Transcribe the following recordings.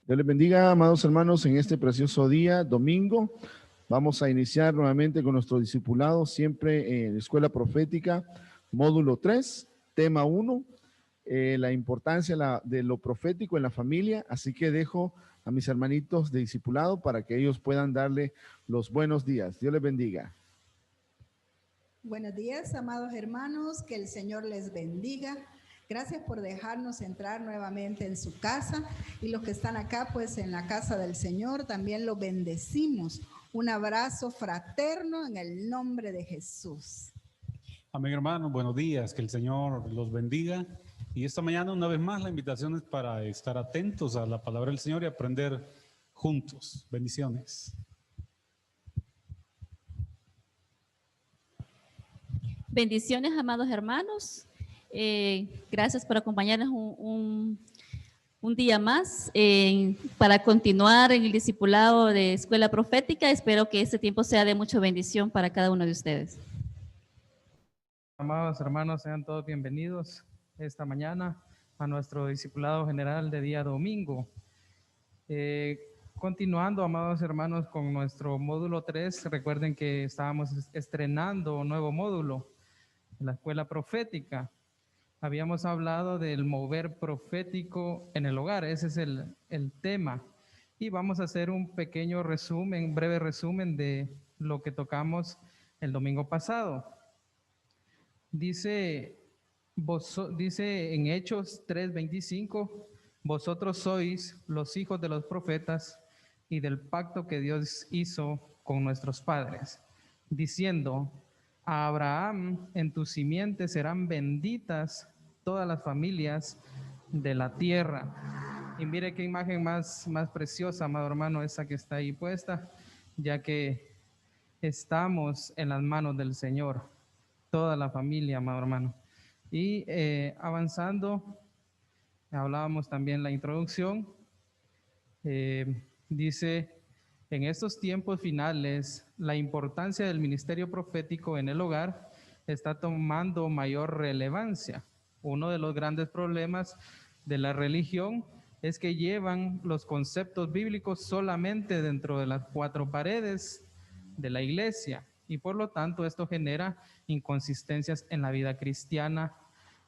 Dios les bendiga, amados hermanos, en este precioso día, domingo. Vamos a iniciar nuevamente con nuestro discipulado, siempre en Escuela Profética, módulo 3, tema 1, la importancia de lo profético en la familia. Así que dejo a mis hermanitos de discipulado para que ellos puedan darle los buenos días. Dios les bendiga. Buenos días, amados hermanos, que el Señor les bendiga. Gracias por dejarnos entrar nuevamente en su casa, y los que están acá, pues en la casa del Señor, también los bendecimos. Un abrazo fraterno en el nombre de Jesús. Amén, hermanos. Buenos días. Que el Señor los bendiga. Y esta mañana, una vez más, la invitación es para estar atentos a la palabra del Señor y aprender juntos. Bendiciones. Bendiciones, amados hermanos. Gracias por acompañarnos un día más para continuar en el discipulado de Escuela Profética. Espero que este tiempo sea de mucha bendición para cada uno de ustedes. Amados hermanos, sean todos bienvenidos esta mañana a nuestro discipulado general de día domingo. Continuando, amados hermanos, con nuestro módulo 3, recuerden que estábamos estrenando un nuevo módulo en la Escuela Profética. Habíamos hablado del mover profético en el hogar, ese es el tema. Y vamos a hacer un pequeño resumen, un breve resumen de lo que tocamos el domingo pasado. Dice en Hechos 3:25, vosotros sois los hijos de los profetas y del pacto que Dios hizo con nuestros padres, diciendo, a Abraham en tu simiente serán benditas todas las familias de la tierra. Y mire qué imagen más preciosa, amado hermano, esa que está ahí puesta, ya que estamos en las manos del Señor, toda la familia, amado hermano. Y avanzando, hablábamos también la introducción, dice, en estos tiempos finales, la importancia del ministerio profético en el hogar está tomando mayor relevancia. Uno de los grandes problemas de la religión es que llevan los conceptos bíblicos solamente dentro de las cuatro paredes de la iglesia, y por lo tanto esto genera inconsistencias en la vida cristiana,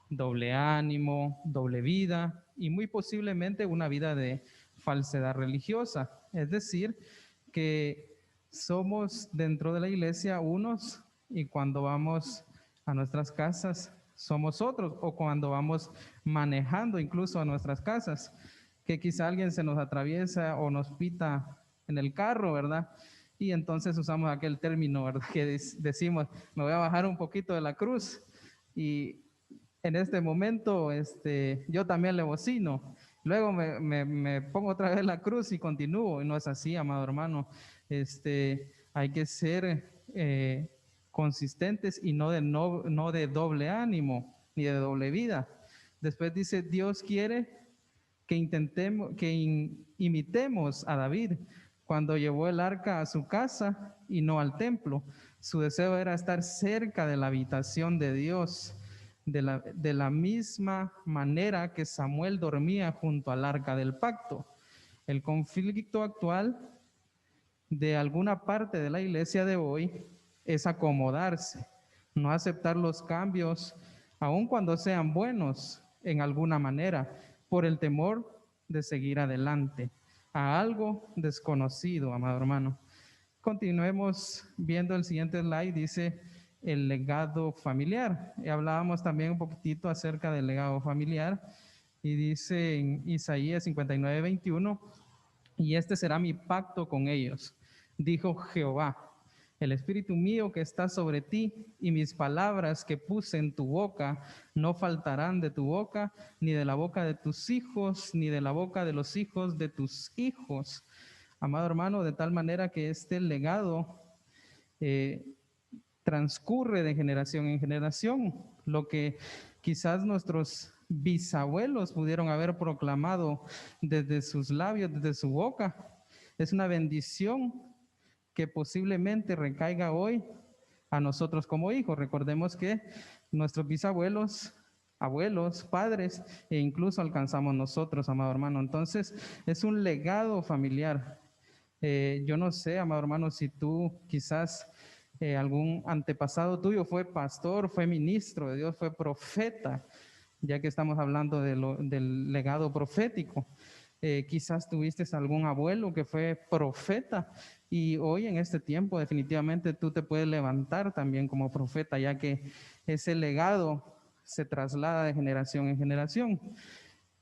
doble ánimo, doble vida y muy posiblemente una vida de falsedad religiosa. Es decir, que somos dentro de la iglesia unos y cuando vamos a nuestras casas somos otros, o cuando vamos manejando incluso a nuestras casas, que quizá alguien se nos atraviesa o nos pita en el carro, ¿verdad? Y entonces usamos aquel término, ¿verdad?, que decimos, me voy a bajar un poquito de la cruz, y en este momento yo también le bocino. Luego me pongo otra vez la cruz y continúo. Y no es así, amado hermano. Hay que ser consistentes y no de doble ánimo ni de doble vida. Después dice, Dios quiere que imitemos a David cuando llevó el arca a su casa y no al templo. Su deseo era estar cerca de la habitación de Dios, de la misma manera que Samuel dormía junto al arca del pacto. El conflicto actual de alguna parte de la iglesia de hoy es acomodarse, no aceptar los cambios, aun cuando sean buenos en alguna manera, por el temor de seguir adelante a algo desconocido, amado hermano. Continuemos viendo el siguiente slide, dice el legado familiar. Y hablábamos también un poquitito acerca del legado familiar, y dice en Isaías 59:21, y este será mi pacto con ellos, dijo Jehová, el espíritu mío que está sobre ti y mis palabras que puse en tu boca no faltarán de tu boca, ni de la boca de tus hijos, ni de la boca de los hijos de tus hijos. Amado hermano, de tal manera que este legado transcurre de generación en generación. Lo que quizás nuestros bisabuelos pudieron haber proclamado desde sus labios, desde su boca, es una bendición que posiblemente recaiga hoy a nosotros como hijos. Recordemos que nuestros bisabuelos abuelos, padres, e incluso alcanzamos nosotros, amado hermano. Entonces, es un legado familiar. Yo no sé, amado hermano, si tú quizás algún antepasado tuyo fue pastor, fue ministro de Dios, fue profeta, ya que estamos hablando del legado profético. Quizás tuviste algún abuelo que fue profeta y hoy en este tiempo definitivamente tú te puedes levantar también como profeta, ya que ese legado se traslada de generación en generación.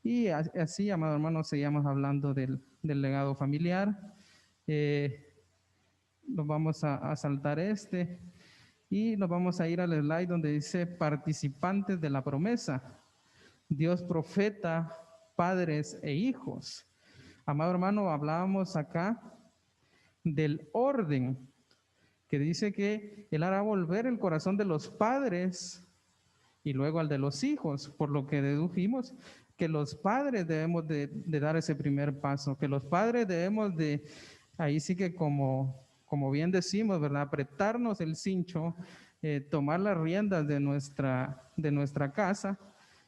Y así, amado hermano, seguimos hablando del legado familiar. Nos vamos a saltar y nos vamos a ir al slide donde dice participantes de la promesa. Dios profeta, padres e hijos. Amado hermano, hablábamos acá del orden, que dice que Él hará volver el corazón de los padres y luego al de los hijos, por lo que dedujimos que los padres debemos de dar ese primer paso, que los padres debemos de, ahí sí que como bien decimos, ¿verdad? Apretarnos el cincho, tomar las riendas de nuestra casa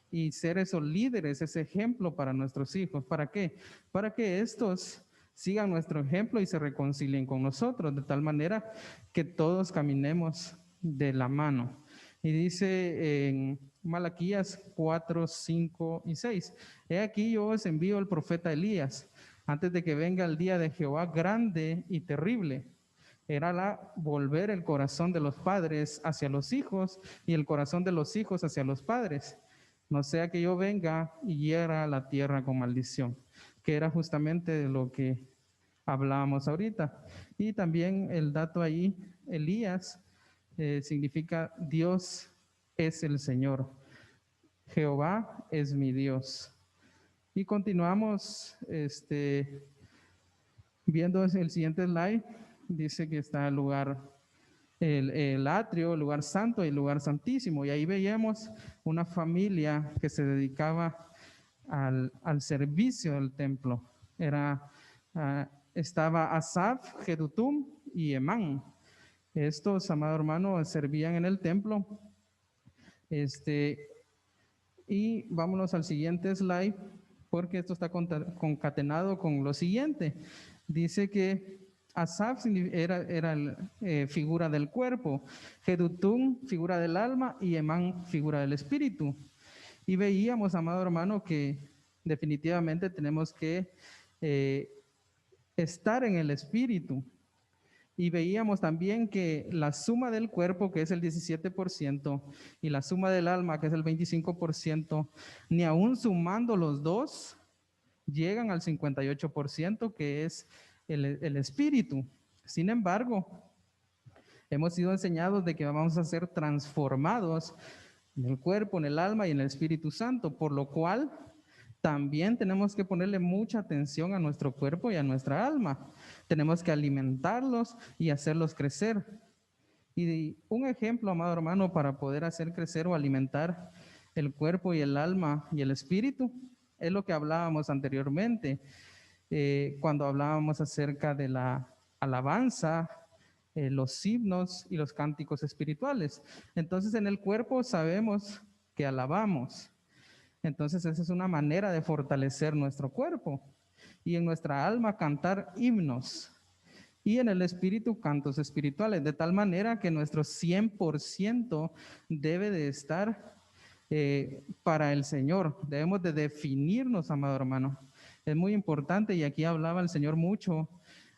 y ser esos líderes, ese ejemplo para nuestros hijos. ¿Para qué? Para que estos sigan nuestro ejemplo y se reconcilien con nosotros, de tal manera que todos caminemos de la mano. Y dice en Malaquías 4, 5 y 6, he aquí yo os envío el profeta Elías, antes de que venga el día de Jehová grande y terrible. Era volver el corazón de los padres hacia los hijos y el corazón de los hijos hacia los padres. No sea que yo venga y hiera la tierra con maldición, que era justamente de lo que hablábamos ahorita. Y también el dato ahí, Elías, significa Dios es el Señor. Jehová es mi Dios. Y continuamos viendo el siguiente slide. Dice que está el lugar, el atrio, el lugar santo y el lugar santísimo. Y ahí veíamos una familia que se dedicaba al servicio del templo. Estaba Asaf, Jedutum y Emán. Estos, amado hermano, servían en el templo. Y vámonos al siguiente slide, porque esto está concatenado con lo siguiente. Dice que Asaf era figura del cuerpo, Jedutum, figura del alma, y Emán, figura del espíritu. Y veíamos, amado hermano, que definitivamente tenemos que estar en el espíritu. Y veíamos también que la suma del cuerpo, que es el 17%, y la suma del alma, que es el 25%, ni aún sumando los dos, llegan al 58%, que es el espíritu. Sin embargo, hemos sido enseñados de que vamos a ser transformados en el cuerpo, en el alma y en el Espíritu Santo, por lo cual también tenemos que ponerle mucha atención a nuestro cuerpo y a nuestra alma. Tenemos que alimentarlos y hacerlos crecer. Y un ejemplo, amado hermano, para poder hacer crecer o alimentar el cuerpo y el alma y el espíritu, es lo que hablábamos anteriormente, cuando hablábamos acerca de la alabanza, los himnos y los cánticos espirituales. Entonces, en el cuerpo sabemos que alabamos. Entonces, esa es una manera de fortalecer nuestro cuerpo. Y en nuestra alma cantar himnos. Y en el espíritu cantos espirituales. De tal manera que nuestro 100% debe de estar para el Señor. Debemos de definirnos, amado hermano. Es muy importante, y aquí hablaba el Señor mucho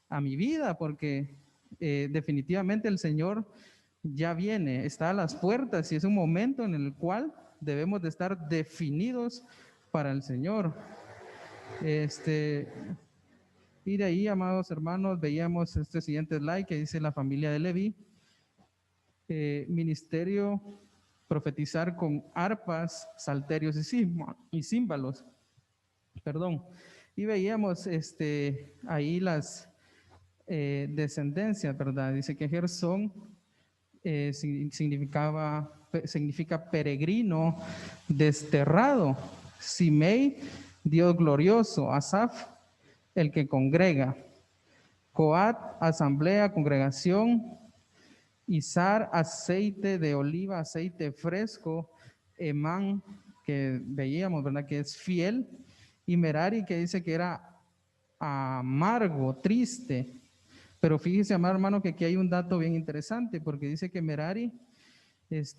a mi vida, porque definitivamente el Señor ya viene, está a las puertas, y es un momento en el cual debemos de estar definidos para el Señor. Y de ahí, amados hermanos, veíamos este siguiente slide que dice la familia de Leví. Ministerio, profetizar con arpas, salterios y címbalos. Perdón. Y veíamos ahí las descendencias, ¿verdad? Dice que Gersón significa peregrino, desterrado. Simei, Dios glorioso. Asaf, el que congrega. Coat, asamblea, congregación. Izar, aceite de oliva, aceite fresco. Emán, que veíamos, ¿verdad? Que es fiel, y Merari, que dice que era amargo, triste. Pero fíjese, amado hermano, que aquí hay un dato bien interesante, porque dice que Merari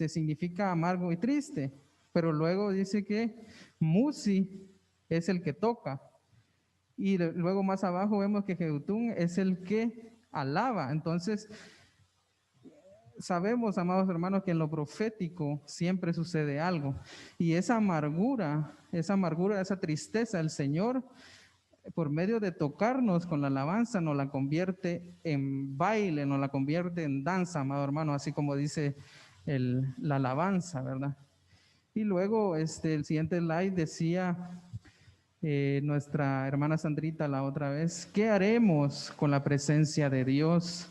significa amargo y triste, pero luego dice que Musi es el que toca, y luego más abajo vemos que Jedutún es el que alaba. Entonces sabemos, amados hermanos, que en lo profético siempre sucede algo, y esa amargura, esa tristeza, el Señor, por medio de tocarnos con la alabanza, nos la convierte en baile, nos la convierte en danza, amado hermano, así como dice la alabanza, ¿verdad? Y luego el siguiente slide decía nuestra hermana Sandrita la otra vez, ¿qué haremos con la presencia de Dios?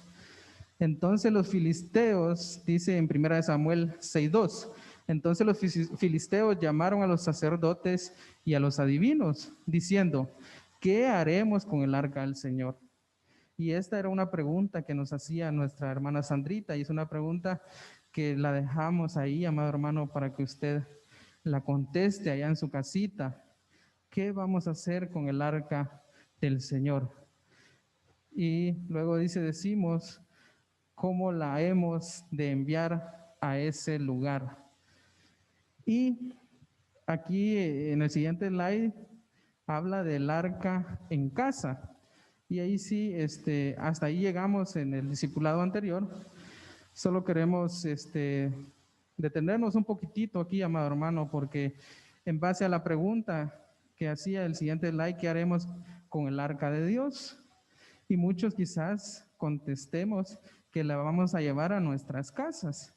Entonces los filisteos, dice en 1 Samuel 6:2, entonces los filisteos llamaron a los sacerdotes y a los adivinos, diciendo, ¿qué haremos con el arca del Señor? Y esta era una pregunta que nos hacía nuestra hermana Sandrita, y es una pregunta que la dejamos ahí, amado hermano, para que usted la conteste allá en su casita. ¿Qué vamos a hacer con el arca del Señor? Y luego decimos, ¿cómo la hemos de enviar a ese lugar? Y aquí en el siguiente slide habla del arca en casa. Y ahí sí, hasta ahí llegamos en el discipulado anterior. Solo queremos detenernos un poquitito aquí, amado hermano, porque en base a la pregunta que hacía el siguiente slide, ¿qué haremos con el arca de Dios? Y muchos quizás contestemos que la vamos a llevar a nuestras casas.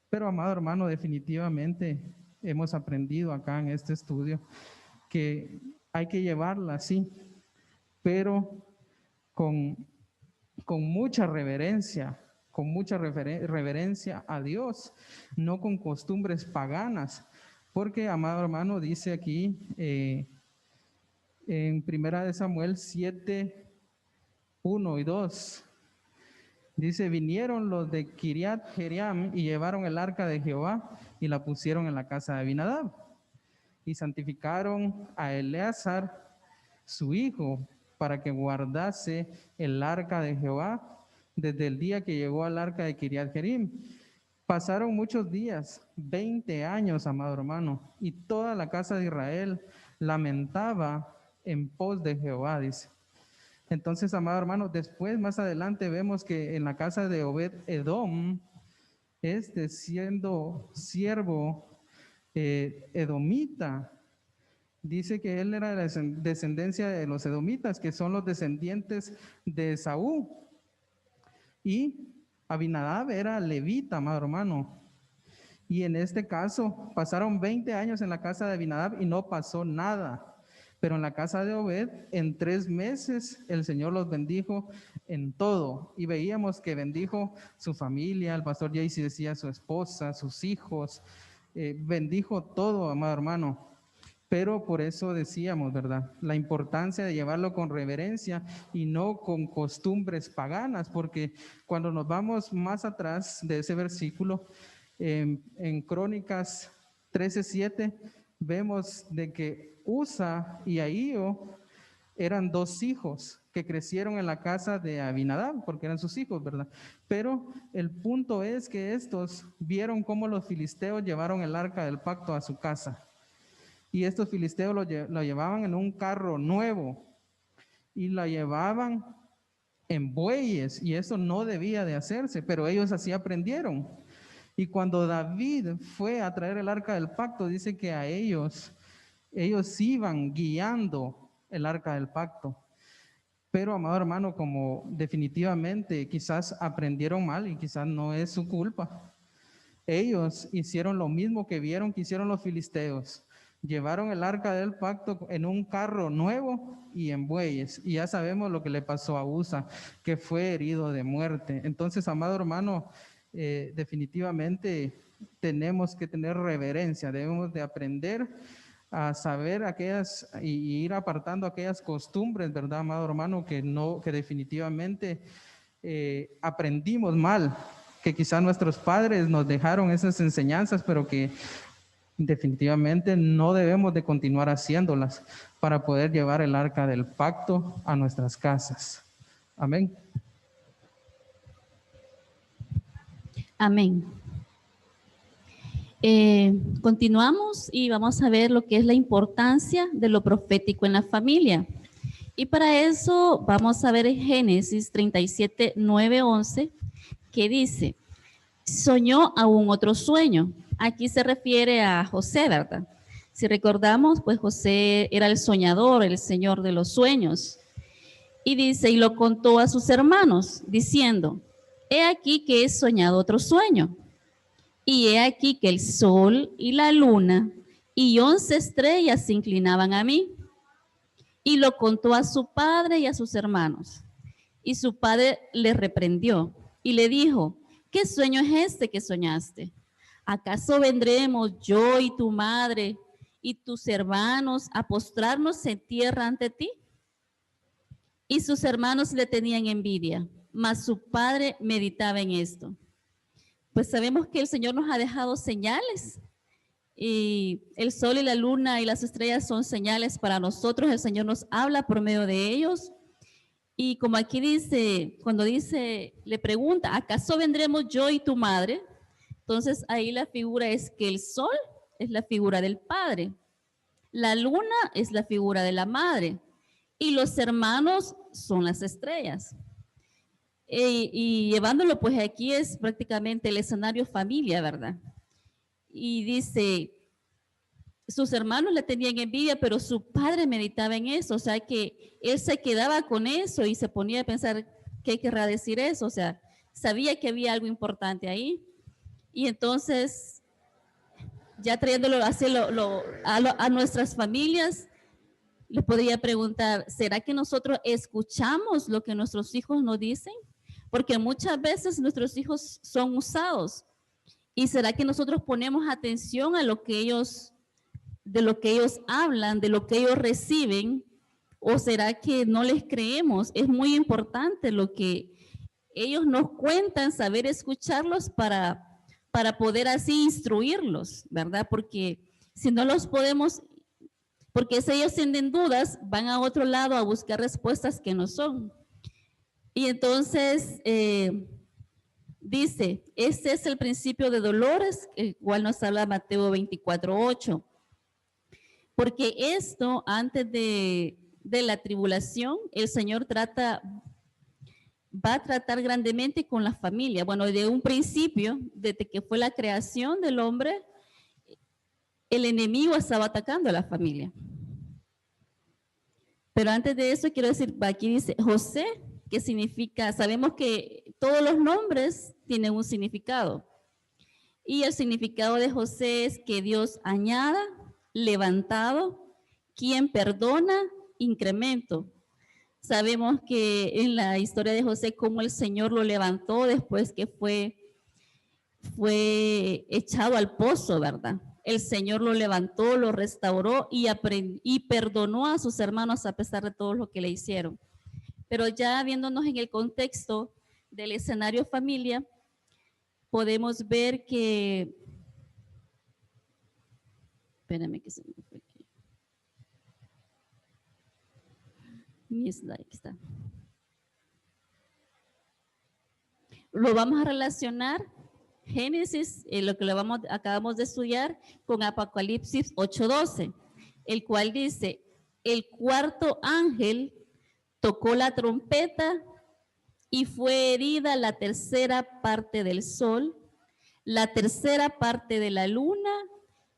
Pero, amado hermano, definitivamente hemos aprendido acá en este estudio que hay que llevarla, sí, pero con mucha reverencia, reverencia a Dios, no con costumbres paganas, porque, amado hermano, dice aquí en 1 Samuel 7, 1 y 2, dice, vinieron los de Kiriat Jeriam y llevaron el arca de Jehová y la pusieron en la casa de Abinadab y santificaron a Eleazar, su hijo, para que guardase el arca de Jehová desde el día que llegó al arca de Kiriat Jerim. Pasaron muchos días, 20 años, amado hermano, y toda la casa de Israel lamentaba en pos de Jehová, dice. Entonces, amado hermano, después, más adelante, vemos que en la casa de Obed Edom, siendo siervo edomita, dice que él era de la descendencia de los edomitas, que son los descendientes de Esaú. Y Abinadab era levita, amado hermano. Y en este caso, pasaron 20 años en la casa de Abinadab y no pasó nada. Pero en la casa de Obed, en 3 meses, el Señor los bendijo en todo. Y veíamos que bendijo su familia, el pastor Jaycee decía su esposa, sus hijos, bendijo todo, amado hermano. Pero por eso decíamos, ¿verdad? La importancia de llevarlo con reverencia y no con costumbres paganas, porque cuando nos vamos más atrás de ese versículo, en Crónicas 13:7, vemos de que Usa y Ahío eran 2 hijos que crecieron en la casa de Abinadab, porque eran sus hijos, ¿verdad? Pero el punto es que estos vieron cómo los filisteos llevaron el arca del pacto a su casa. Y estos filisteos lo llevaban en un carro nuevo y la llevaban en bueyes, y eso no debía de hacerse, pero ellos así aprendieron. Y cuando David fue a traer el arca del pacto, dice que a ellos iban guiando el arca del pacto. Pero, amado hermano, como definitivamente quizás aprendieron mal y quizás no es su culpa, ellos hicieron lo mismo que vieron que hicieron los filisteos. Llevaron el arca del pacto en un carro nuevo y en bueyes. Y ya sabemos lo que le pasó a Usa, que fue herido de muerte. Entonces, amado hermano, definitivamente tenemos que tener reverencia. Debemos de aprender a saber aquellas y ir apartando aquellas costumbres, ¿verdad, amado hermano? Que definitivamente aprendimos mal, que quizás nuestros padres nos dejaron esas enseñanzas, pero que Definitivamente no debemos de continuar haciéndolas para poder llevar el arca del pacto a nuestras casas. Amén. Amén. Continuamos y vamos a ver lo que es la importancia de lo profético en la familia. Y para eso vamos a ver en Génesis 37, 9, 11, que dice, soñó aún otro sueño. Aquí se refiere a José, ¿verdad? Si recordamos, pues José era el soñador, el señor de los sueños. Y dice, y lo contó a sus hermanos, diciendo, he aquí que he soñado otro sueño. Y he aquí que el sol y la luna y 11 estrellas se inclinaban a mí. Y lo contó a su padre y a sus hermanos. Y su padre le reprendió y le dijo, ¿qué sueño es este que soñaste? ¿Acaso vendremos yo y tu madre y tus hermanos a postrarnos en tierra ante ti? Y sus hermanos le tenían envidia, mas su padre meditaba en esto. Pues sabemos que el Señor nos ha dejado señales y el sol y la luna y las estrellas son señales para nosotros. El Señor nos habla por medio de ellos. Y como aquí dice, cuando dice, le pregunta, ¿acaso vendremos yo y tu madre? Entonces ahí la figura es que el sol es la figura del padre, la luna es la figura de la madre y los hermanos son las estrellas. Y llevándolo pues aquí es prácticamente el escenario familia, ¿verdad? Y dice, sus hermanos le tenían envidia, pero su padre meditaba en eso, o sea que él se quedaba con eso y se ponía a pensar qué querrá decir eso, o sea, sabía que había algo importante ahí. Y entonces, ya trayéndolo así a nuestras familias, les podría preguntar, ¿será que nosotros escuchamos lo que nuestros hijos nos dicen? Porque muchas veces nuestros hijos son usados. ¿Y será que nosotros ponemos atención a lo que ellos, de lo que ellos hablan, de lo que ellos reciben? ¿O será que no les creemos? Es muy importante lo que ellos nos cuentan, saber escucharlos para poder así instruirlos, ¿verdad? Porque si no los podemos, porque si ellos tienen dudas, van a otro lado a buscar respuestas que no son. Y entonces dice, este es el principio de dolores, el cual nos habla Mateo 24:8. Porque esto, antes de la tribulación, el Señor va a tratar grandemente con la familia. Bueno, de un principio, desde que fue la creación del hombre, el enemigo estaba atacando a la familia. Pero antes de eso, quiero decir, aquí dice José, que significa, sabemos que todos los nombres tienen un significado. Y el significado de José es que Dios añada, levantado, quien perdona, incremento. Sabemos que en la historia de José, cómo el Señor lo levantó después que fue echado al pozo, ¿verdad? El Señor lo levantó, lo restauró y perdonó a sus hermanos a pesar de todo lo que le hicieron. Pero ya viéndonos en el contexto del escenario familia, podemos ver que, espérame que se me fue aquí. Mi slide, aquí está. Lo vamos a relacionar, Génesis, lo que acabamos de estudiar, con Apocalipsis 8:12, el cual dice, el cuarto ángel tocó la trompeta y fue herida la tercera parte del sol, la tercera parte de la luna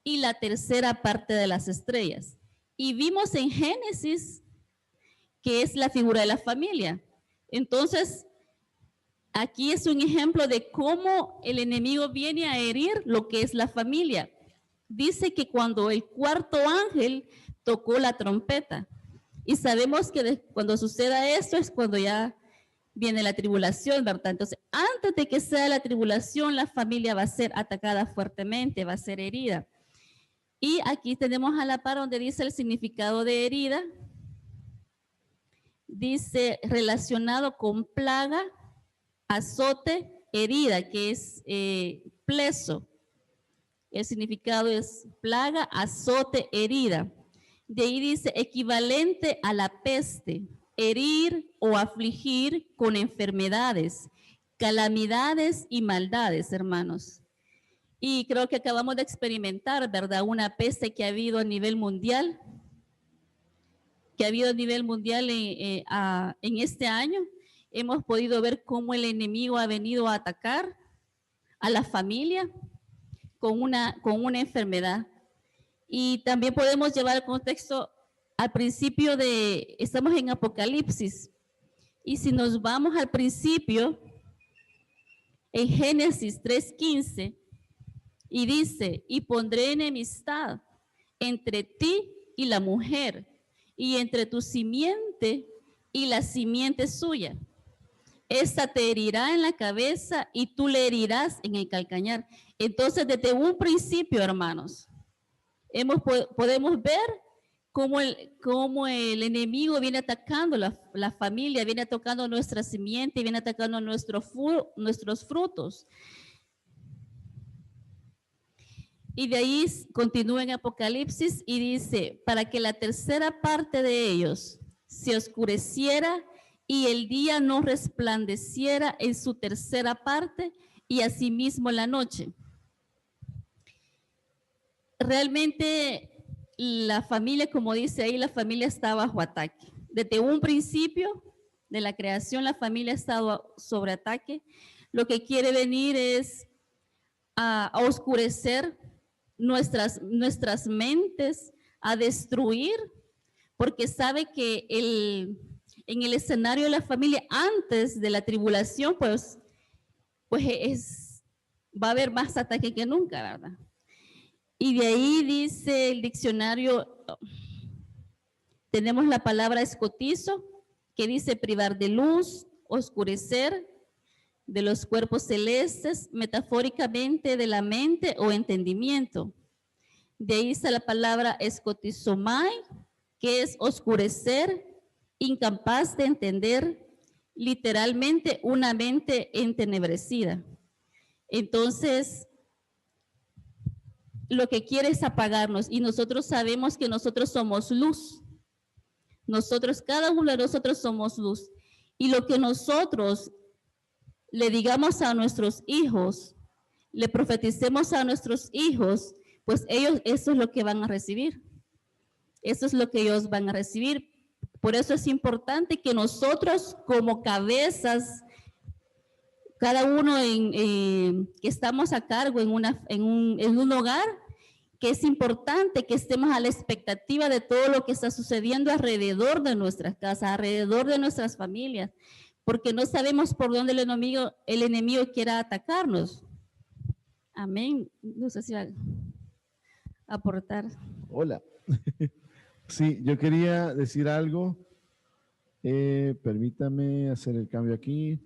y la tercera parte de las estrellas. Y vimos en Génesis que es la figura de la familia. Entonces, aquí es un ejemplo de cómo el enemigo viene a herir lo que es la familia. Dice que cuando el cuarto ángel tocó la trompeta, y sabemos que cuando suceda esto es cuando ya viene la tribulación, ¿verdad? Entonces, antes de que sea la tribulación, la familia va a ser atacada fuertemente, va a ser herida. Y aquí tenemos a la par donde dice el significado de herida. Dice relacionado con plaga, azote, herida, que es pleso. El significado es plaga, azote, herida. De ahí dice equivalente a la peste, herir o afligir con enfermedades, calamidades y maldades, hermanos. Y creo que acabamos de experimentar, ¿verdad? Una peste que ha habido a nivel mundial, en este año. Hemos podido ver cómo el enemigo ha venido a atacar a la familia con una enfermedad. Y también podemos llevar el contexto al principio estamos en Apocalipsis. Y si nos vamos al principio, en Génesis 3:15, y dice, y pondré enemistad entre ti y la mujer, y entre tu simiente y la simiente suya. Esta te herirá en la cabeza y tú le herirás en el calcañar. Entonces, desde un principio, hermanos, podemos ver cómo el enemigo viene atacando la familia, viene atacando nuestra simiente, viene atacando nuestros frutos. Y de ahí continúa en Apocalipsis y dice, para que la tercera parte de ellos se oscureciera y el día no resplandeciera en su tercera parte y asimismo la noche. Realmente la familia, como dice ahí, la familia está bajo ataque. Desde un principio de la creación, la familia ha estado sobre ataque. Lo que quiere venir es a oscurecer nuestras mentes, a destruir, porque sabe que en el escenario de la familia, antes de la tribulación, pues va a haber más ataque que nunca, ¿verdad? Y de ahí dice el diccionario, tenemos la palabra escotizo, que dice privar de luz, oscurecer de los cuerpos celestes, metafóricamente de la mente o entendimiento. De ahí está la palabra escotizomai, que es oscurecer, incapaz de entender, literalmente una mente entenebrecida. Entonces, lo que quiere es apagarnos y nosotros sabemos que nosotros somos luz. Cada uno de nosotros somos luz. Y lo que nosotros le digamos a nuestros hijos, le profeticemos a nuestros hijos, pues ellos eso es lo que van a recibir. Eso es lo que ellos van a recibir. Por eso es importante que nosotros como cabezas, cada uno que estamos a cargo en un hogar, que es importante que estemos a la expectativa de todo lo que está sucediendo alrededor de nuestras casas, alrededor de nuestras familias, porque no sabemos por dónde el enemigo quiera atacarnos. Amén. No sé si va a aportar. Hola. Sí, yo quería decir algo. Permítame hacer el cambio aquí.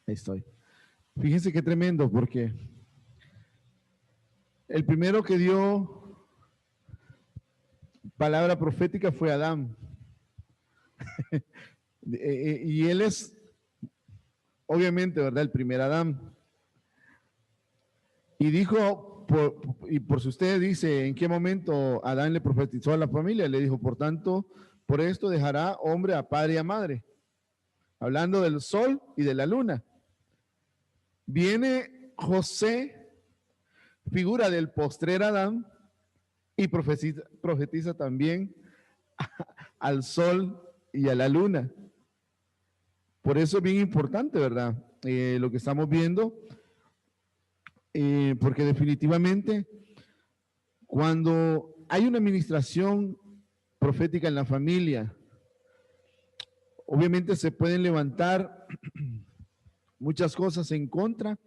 Ahí estoy. Fíjense qué tremendo, porque el primero que dio palabra profética fue Adán. Y él es, obviamente, ¿verdad? El primer Adán. Y dijo, por si usted dice, ¿en qué momento Adán le profetizó a la familia? Le dijo, por tanto, por esto dejará hombre a padre y a madre. Hablando del sol y de la luna. Viene José, figura del postrer Adán, y profetiza también al sol y a la luna. Por eso es bien importante, ¿verdad? Lo que estamos viendo, porque definitivamente cuando hay una administración profética en la familia, obviamente se pueden levantar muchas cosas en contra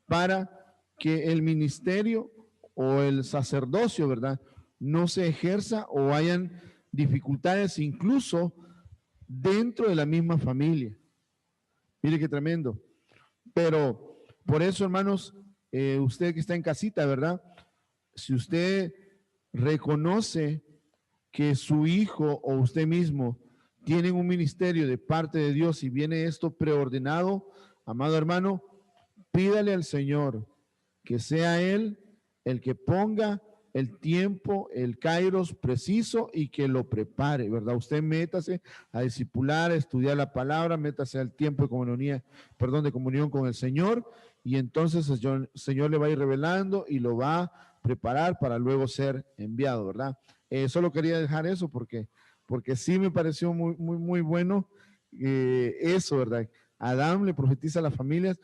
para que el ministerio o el sacerdocio, ¿verdad?, no se ejerza o hayan dificultades incluso dentro de la misma familia. Mire qué tremendo. Pero por eso, hermanos, usted que está en casita, ¿verdad? Si usted reconoce que su hijo o usted mismo tienen un ministerio de parte de Dios y viene esto preordenado, amado hermano, pídale al Señor que sea Él el que ponga el tiempo, el kairos preciso y que lo prepare, ¿verdad? Usted métase a discipular, a estudiar la palabra, métase al tiempo de comunión con el Señor, y entonces el Señor le va a ir revelando y lo va a preparar para luego ser enviado, ¿verdad? Solo quería dejar eso porque sí me pareció muy bueno eso, ¿verdad? Adán le profetiza a las familias.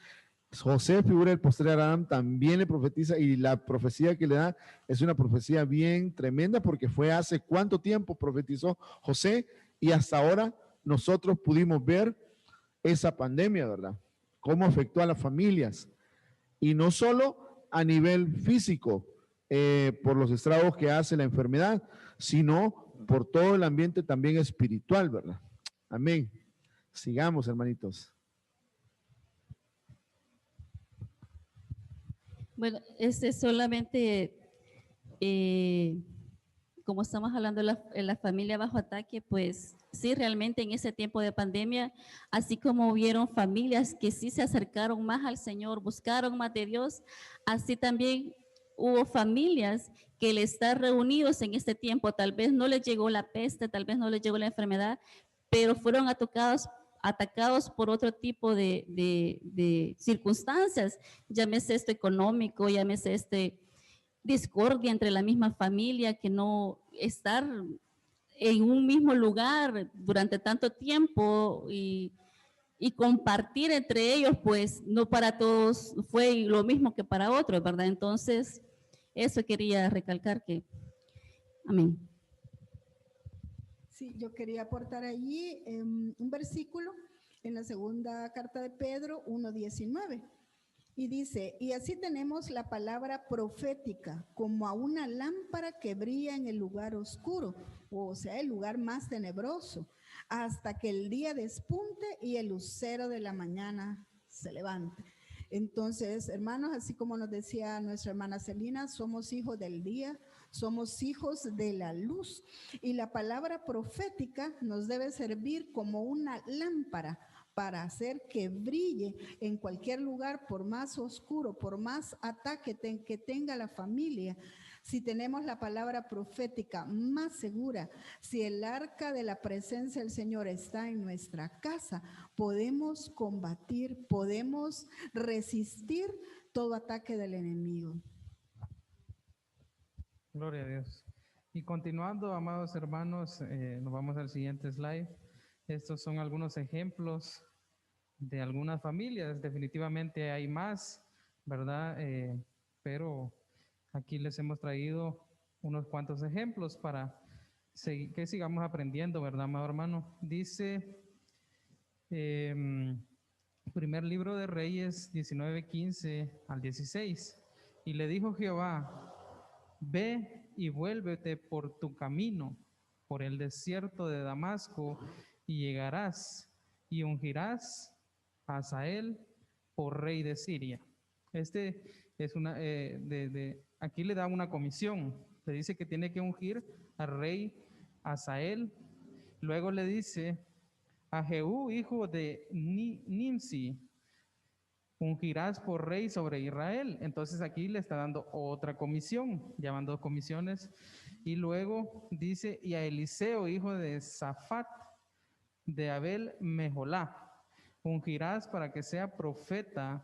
José, figura del posterior Adán, también le profetiza, y la profecía que le da es una profecía bien tremenda, porque fue hace cuánto tiempo profetizó José, y hasta ahora nosotros pudimos ver esa pandemia, ¿verdad? Cómo afectó a las familias, y no solo a nivel físico, por los estragos que hace la enfermedad, sino por todo el ambiente también espiritual, ¿verdad? Amén. Sigamos, hermanitos. Bueno, solamente, como estamos hablando de la familia bajo ataque, pues sí, realmente en ese tiempo de pandemia, así como hubieron familias que sí se acercaron más al Señor, buscaron más de Dios, así también hubo familias que al estar reunidos en este tiempo, tal vez no les llegó la peste, tal vez no les llegó la enfermedad, pero fueron atacados por otro tipo de circunstancias, llámese esto económico, llámese discordia entre la misma familia, que no estar en un mismo lugar durante tanto tiempo y compartir entre ellos, pues no para todos fue lo mismo que para otros, ¿verdad? Entonces, eso quería recalcar que, amén. Sí, yo quería aportar allí un versículo en la segunda carta de Pedro 1:19. Y dice, y así tenemos la palabra profética como a una lámpara que brilla en el lugar oscuro, o sea, el lugar más tenebroso, hasta que el día despunte y el lucero de la mañana se levante. Entonces, hermanos, así como nos decía nuestra hermana Celina, somos hijos del día, somos hijos de la luz, y la palabra profética nos debe servir como una lámpara para hacer que brille en cualquier lugar, por más oscuro, por más ataque que tenga la familia. Si tenemos la palabra profética más segura, si el arca de la presencia del Señor está en nuestra casa, podemos combatir, podemos resistir todo ataque del enemigo. Gloria a Dios. Y continuando, amados hermanos, nos vamos al siguiente slide. Estos son algunos ejemplos de algunas familias. Definitivamente hay más, ¿verdad? Pero aquí les hemos traído unos cuantos ejemplos para que sigamos aprendiendo, ¿verdad, amado hermano? Dice, primer libro de Reyes 19:15 al 16. Y le dijo Jehová, ve y vuélvete por tu camino, por el desierto de Damasco, y llegarás y ungirás a Hazael por rey de Siria. Este es aquí le da una comisión, le dice que tiene que ungir al rey Hazael. Luego le dice a Jehú, hijo de Nimsi, ungirás por rey sobre Israel. Entonces aquí le está dando otra comisión, llaman dos comisiones. Y luego dice, y a Eliseo, hijo de Safat, de Abel Mejolá, ungirás para que sea profeta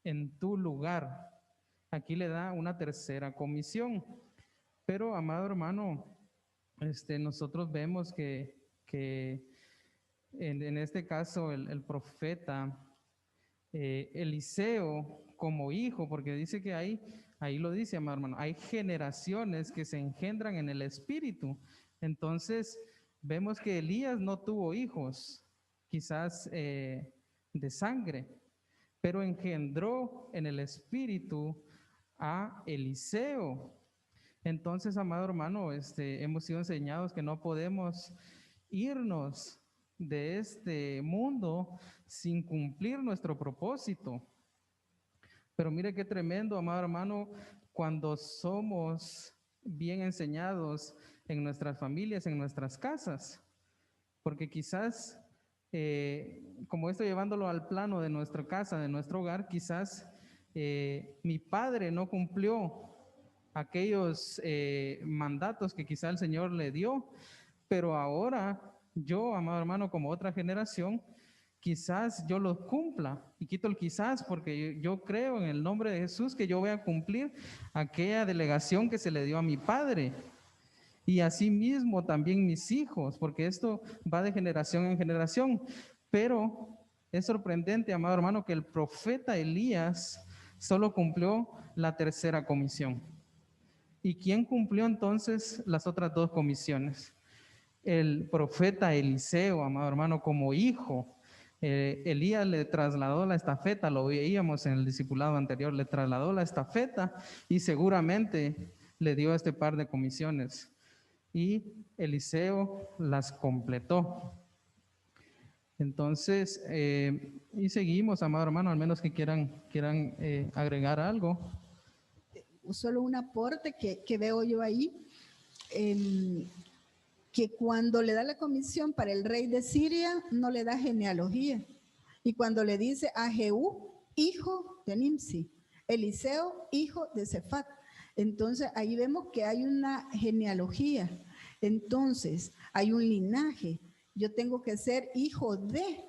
en tu lugar. Aquí le da una tercera comisión. Pero, amado hermano, nosotros vemos que en este caso el profeta Eliseo como hijo, porque dice que ahí lo dice, amado hermano, hay generaciones que se engendran en el espíritu. Entonces, vemos que Elías no tuvo hijos, quizás de sangre, pero engendró en el espíritu a Eliseo. Entonces, amado hermano, hemos sido enseñados que no podemos irnos de este mundo sin cumplir nuestro propósito. Pero mire qué tremendo, amado hermano, cuando somos bien enseñados en nuestras familias, en nuestras casas, porque quizás, como esto llevándolo al plano de nuestra casa, de nuestro hogar, quizás mi padre no cumplió aquellos mandatos que quizá el Señor le dio, pero ahora yo, amado hermano, como otra generación, quizás yo los cumpla. Y quito el quizás porque yo creo en el nombre de Jesús que yo voy a cumplir aquella delegación que se le dio a mi padre. Y asimismo también mis hijos, porque esto va de generación en generación. Pero es sorprendente, amado hermano, que el profeta Elías solo cumplió la tercera comisión. ¿Y quién cumplió entonces las otras dos comisiones? El profeta Eliseo, amado hermano, como hijo. Elías le trasladó la estafeta, lo veíamos en el discipulado anterior, le trasladó la estafeta y seguramente le dio este par de comisiones. Y Eliseo las completó. Entonces, y seguimos, amado hermano, al menos que quieran agregar algo. Solo un aporte que veo yo ahí, que cuando le da la comisión para el rey de Siria, no le da genealogía. Y cuando le dice a Jehú, hijo de Nimsi, Eliseo, hijo de Sefat. Entonces, ahí vemos que hay una genealogía. Entonces, hay un linaje. Yo tengo que ser hijo de,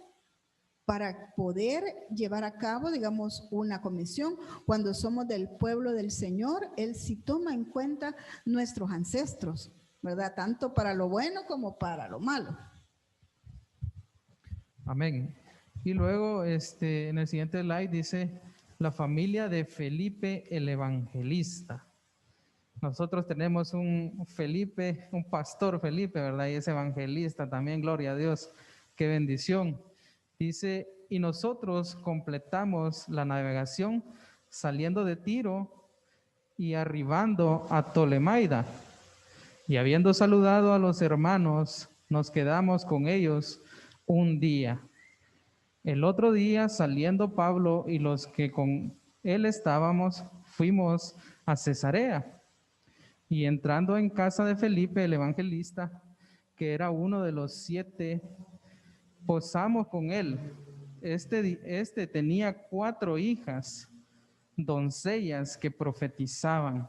para poder llevar a cabo, digamos, una comisión. Cuando somos del pueblo del Señor, Él sí toma en cuenta nuestros ancestros, ¿verdad? Tanto para lo bueno como para lo malo. Amén. Y luego, en el siguiente slide dice, la familia de Felipe el Evangelista. Nosotros tenemos un Felipe, un pastor Felipe, ¿verdad? Y es evangelista también, gloria a Dios. Qué bendición. Dice, y nosotros completamos la navegación saliendo de Tiro y arribando a Tolemaida. Y habiendo saludado a los hermanos, nos quedamos con ellos un día. El otro día, saliendo Pablo y los que con él estábamos, fuimos a Cesarea. Y entrando en casa de Felipe, el evangelista, que era uno de los 7, posamos con él. Este tenía 4 hijas, doncellas que profetizaban.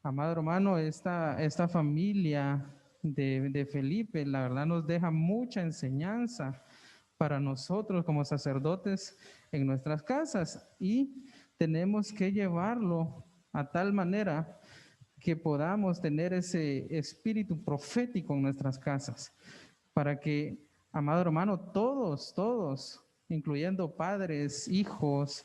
Amado hermano, esta familia de Felipe, la verdad nos deja mucha enseñanza para nosotros como sacerdotes en nuestras casas. Y tenemos que llevarlo a tal manera que podamos tener ese espíritu profético en nuestras casas, para que, amado hermano, todos, incluyendo padres, hijos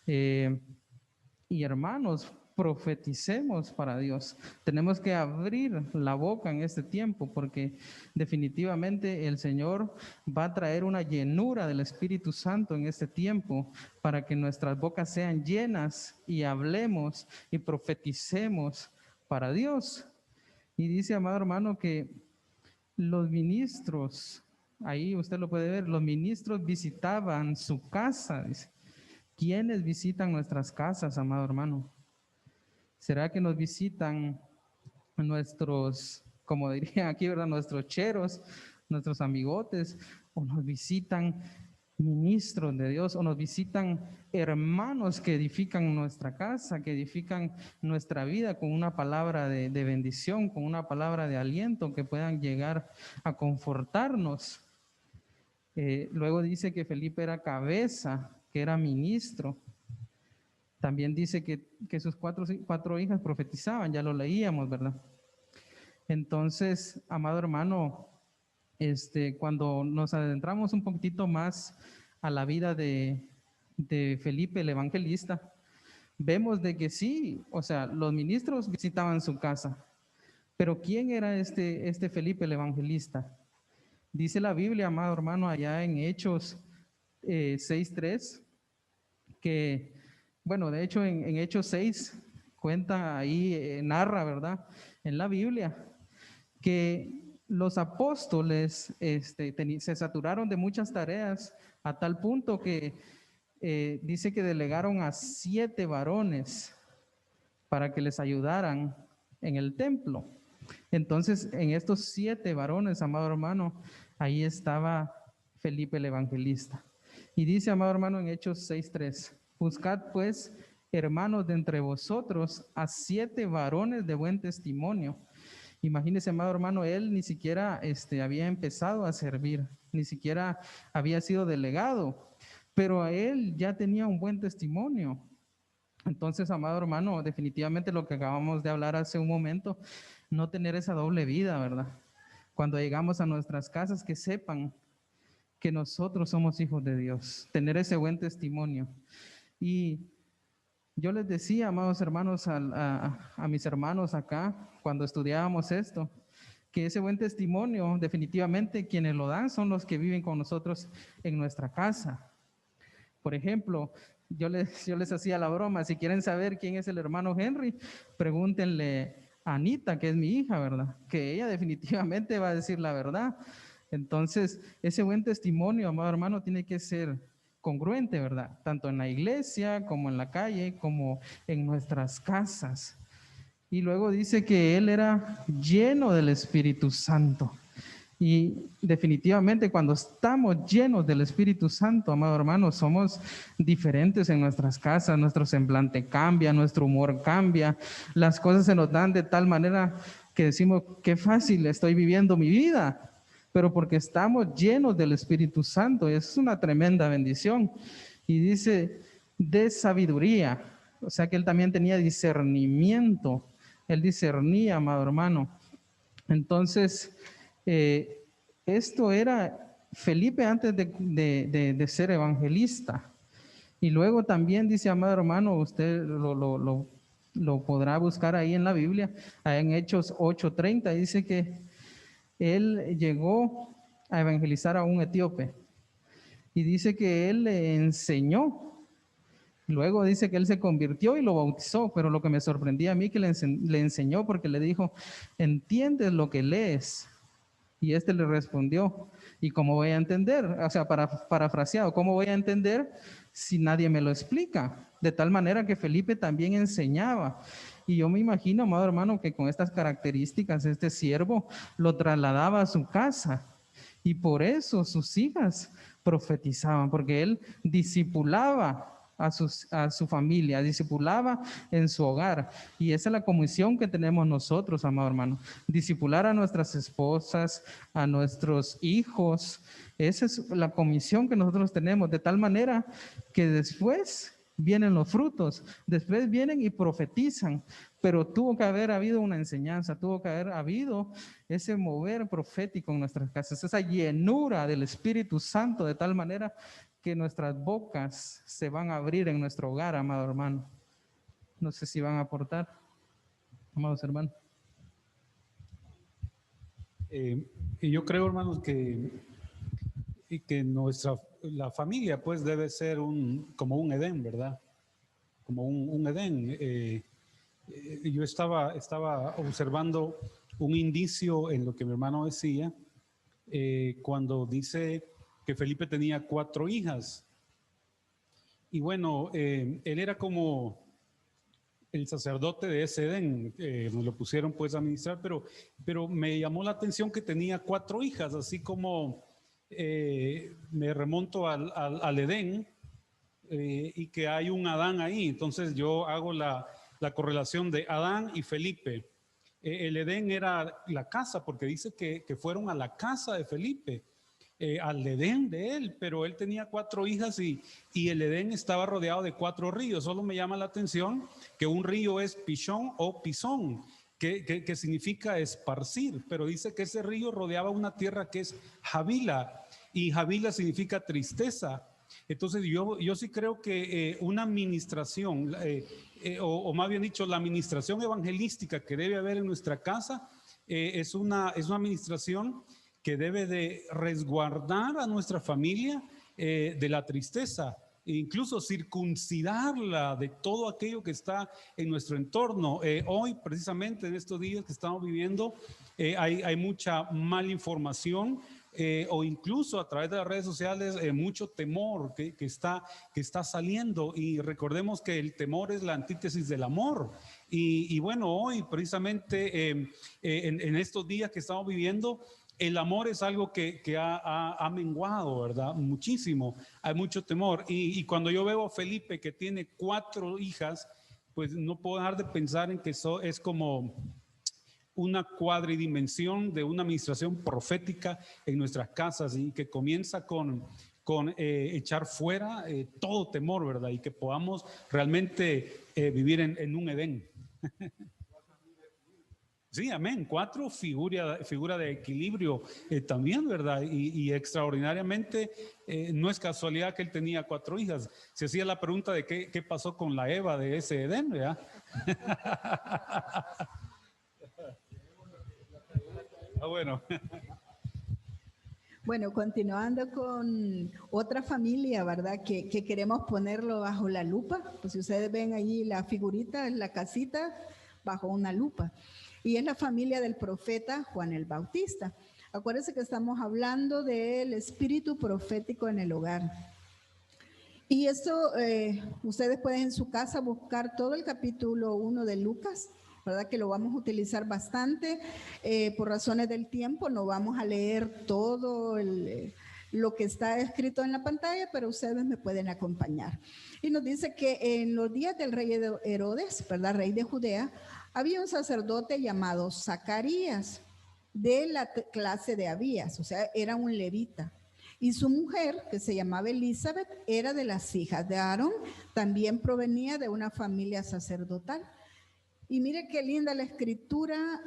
y hermanos, profeticemos para Dios. Tenemos que abrir la boca en este tiempo, porque definitivamente el Señor va a traer una llenura del Espíritu Santo en este tiempo, para que nuestras bocas sean llenas y hablemos y profeticemos para Dios. Y dice, amado hermano, que los ministros, ahí usted lo puede ver, los ministros visitaban su casa. Dice, ¿quiénes visitan nuestras casas, amado hermano? ¿Será que nos visitan nuestros, como diría aquí, ¿verdad? Nuestros cheros, nuestros amigotes, o nos visitan ministros de Dios, o nos visitan hermanos que edifican nuestra casa, que edifican nuestra vida con una palabra de bendición, con una palabra de aliento, que puedan llegar a confortarnos? Luego dice que Felipe era cabeza, que era ministro. También dice que sus 4 hijas profetizaban, ya lo leíamos, ¿verdad? Entonces, amado hermano, cuando nos adentramos un poquitito más a la vida de Felipe el evangelista, vemos de que sí, o sea, los ministros visitaban su casa, pero ¿quién era este Felipe el evangelista? Dice la Biblia, amado hermano, allá en Hechos 6:3, que, bueno, de hecho en Hechos 6 cuenta ahí, narra, ¿verdad? En la Biblia, que los apóstoles se saturaron de muchas tareas a tal punto que dice que delegaron a 7 varones para que les ayudaran en el templo. Entonces, en estos 7 varones, amado hermano, ahí estaba Felipe el evangelista. Y dice, amado hermano, en Hechos 6:3, buscad pues hermanos de entre vosotros a 7 varones de buen testimonio. Imagínese, amado hermano, él ni siquiera había empezado a servir, ni siquiera había sido delegado, pero a él ya tenía un buen testimonio. Entonces, amado hermano, definitivamente lo que acabamos de hablar hace un momento, no tener esa doble vida, ¿verdad? Cuando llegamos a nuestras casas, que sepan que nosotros somos hijos de Dios, tener ese buen testimonio. Y yo les decía, amados hermanos, a mis hermanos acá, cuando estudiábamos esto, que ese buen testimonio, definitivamente quienes lo dan son los que viven con nosotros en nuestra casa. Por ejemplo, yo les hacía la broma, si quieren saber quién es el hermano Henry, pregúntenle a Anita, que es mi hija, ¿verdad? Que ella definitivamente va a decir la verdad. Entonces, ese buen testimonio, amado hermano, tiene que ser congruente, ¿verdad? Tanto en la iglesia, como en la calle, como en nuestras casas. Y luego dice que él era lleno del Espíritu Santo. Y definitivamente cuando estamos llenos del Espíritu Santo, amado hermano, somos diferentes en nuestras casas, nuestro semblante cambia, nuestro humor cambia, las cosas se nos dan de tal manera que decimos, qué fácil estoy viviendo mi vida, pero porque estamos llenos del Espíritu Santo, es una tremenda bendición. Y dice, de sabiduría, o sea que él también tenía discernimiento, él discernía, amado hermano. Entonces, esto era Felipe antes de ser evangelista. Y luego también dice, amado hermano, usted lo podrá buscar ahí en la Biblia, ahí en Hechos 8:30, dice que él llegó a evangelizar a un etíope. Y dice que él le enseñó. Luego dice que él se convirtió y lo bautizó, pero lo que me sorprendía a mí que le enseñó porque le dijo, ¿entiendes lo que lees? Y le respondió, ¿y cómo voy a entender? O sea, parafraseado, ¿cómo voy a entender si nadie me lo explica? De tal manera que Felipe también enseñaba. Y yo me imagino, amado hermano, que con estas características este siervo lo trasladaba a su casa. Y por eso sus hijas profetizaban, porque él discipulaba a su familia, discipulaba en su hogar. Y esa es la comisión que tenemos nosotros, amado hermano. Discipular a nuestras esposas, a nuestros hijos. Esa es la comisión que nosotros tenemos, de tal manera que después vienen los frutos, después vienen y profetizan, pero tuvo que haber habido una enseñanza, tuvo que haber habido ese mover profético en nuestras casas, esa llenura del Espíritu Santo, de tal manera que nuestras bocas se van a abrir en nuestro hogar, amado hermano. No sé si van a aportar, amados hermanos. Y yo creo, hermanos, que la familia pues debe ser como un Edén, ¿verdad? Como un Edén. Yo estaba observando un indicio en lo que mi hermano decía cuando dice que Felipe tenía 4 hijas. Y bueno, él era como el sacerdote de ese Edén, nos lo pusieron pues a ministrar, pero me llamó la atención que tenía 4 hijas, así como me remonto al Edén y que hay un Adán ahí. Entonces yo hago la correlación de Adán y Felipe. El Edén era la casa, porque dice que fueron a la casa de Felipe, al Edén de él, pero él tenía 4 hijas y el Edén estaba rodeado de 4 ríos. Solo me llama la atención que un río es Pishón o Pisón, que significa esparcir, pero dice que ese río rodeaba una tierra que es Javila, y Javila significa tristeza. Entonces yo sí creo que una administración, o más bien dicho, la administración evangelística que debe haber en nuestra casa es una administración que debe de resguardar a nuestra familia de la tristeza, e incluso circuncidarla de todo aquello que está en nuestro entorno. Hoy, precisamente en estos días que estamos viviendo, hay mucha malinformación, o incluso a través de las redes sociales mucho temor que está saliendo, y recordemos que el temor es la antítesis del amor. Y bueno, hoy precisamente en estos días que estamos viviendo, el amor es algo que ha menguado, ¿verdad? Muchísimo, hay mucho temor. Y cuando yo veo a Felipe que tiene 4 hijas, pues no puedo dejar de pensar en que eso es como una cuadridimensión de una administración profética en nuestras casas y que comienza con echar fuera todo temor, ¿verdad? Y que podamos realmente vivir en un Edén. Sí, amén. 4, figura de equilibrio también, ¿verdad? Y extraordinariamente, no es casualidad que él tenía 4 hijas. Se hacía la pregunta de qué pasó con la Eva de ese Edén, ¿verdad? Bueno. Bueno, continuando con otra familia, ¿verdad? Que queremos ponerlo bajo la lupa. Pues si ustedes ven allí la figurita, es la casita bajo una lupa. Y es la familia del profeta Juan el Bautista. Acuérdense que estamos hablando del espíritu profético en el hogar. Y esto, ustedes pueden en su casa buscar todo el capítulo 1 de Lucas, ¿verdad? Que lo vamos a utilizar bastante. Por razones del tiempo no vamos a leer todo lo que está escrito en la pantalla, pero ustedes me pueden acompañar. Y nos dice que en los días del rey Herodes, ¿verdad? Rey de Judea, había un sacerdote llamado Zacarías, de la clase de Abías, o sea, era un levita. Y su mujer, que se llamaba Elizabeth, era de las hijas de Aarón, también provenía de una familia sacerdotal. Y mire qué linda la escritura,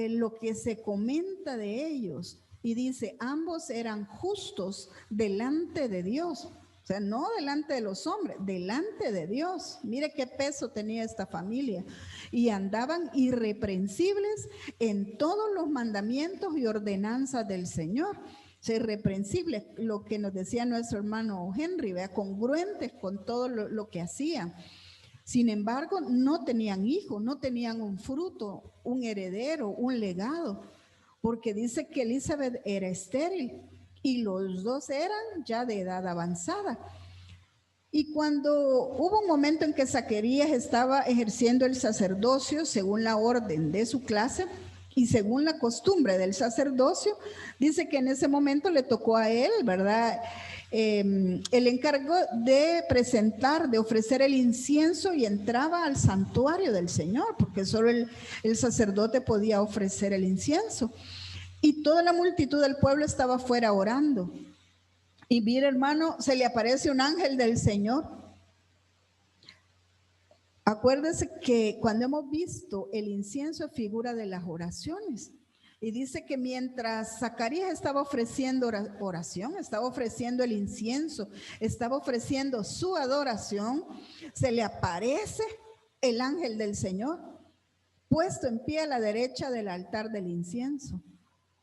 lo que se comenta de ellos. Y dice, ambos eran justos delante de Dios. O sea, no delante de los hombres, delante de Dios. Mire qué peso tenía esta familia. Y andaban irreprensibles en todos los mandamientos y ordenanzas del Señor. Ser irreprensibles, lo que nos decía nuestro hermano Henry, ¿vea? Congruentes con todo lo que hacían. Sin embargo, no tenían hijos, no tenían un fruto, un heredero, un legado, porque dice que Elizabeth era estéril y los dos eran ya de edad avanzada. Y cuando hubo un momento en que Zacarías estaba ejerciendo el sacerdocio según la orden de su clase y según la costumbre del sacerdocio, dice que en ese momento le tocó a él, ¿verdad?, el encargo de presentar, de ofrecer el incienso, y entraba al santuario del Señor, porque solo el sacerdote podía ofrecer el incienso. Y toda la multitud del pueblo estaba afuera orando. Y mira, hermano, se le aparece un ángel del Señor. Acuérdese que cuando hemos visto el incienso es figura de las oraciones. Y dice que mientras Zacarías estaba ofreciendo oración, estaba ofreciendo el incienso, estaba ofreciendo su adoración, se le aparece el ángel del Señor, puesto en pie a la derecha del altar del incienso.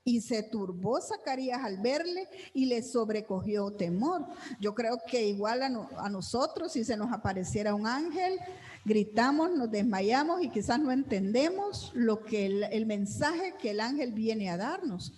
Y se turbó Zacarías al verle y le sobrecogió temor. Yo creo que igual a nosotros, si se nos apareciera un ángel, gritamos, nos desmayamos y quizás no entendemos lo que el mensaje que el ángel viene a darnos.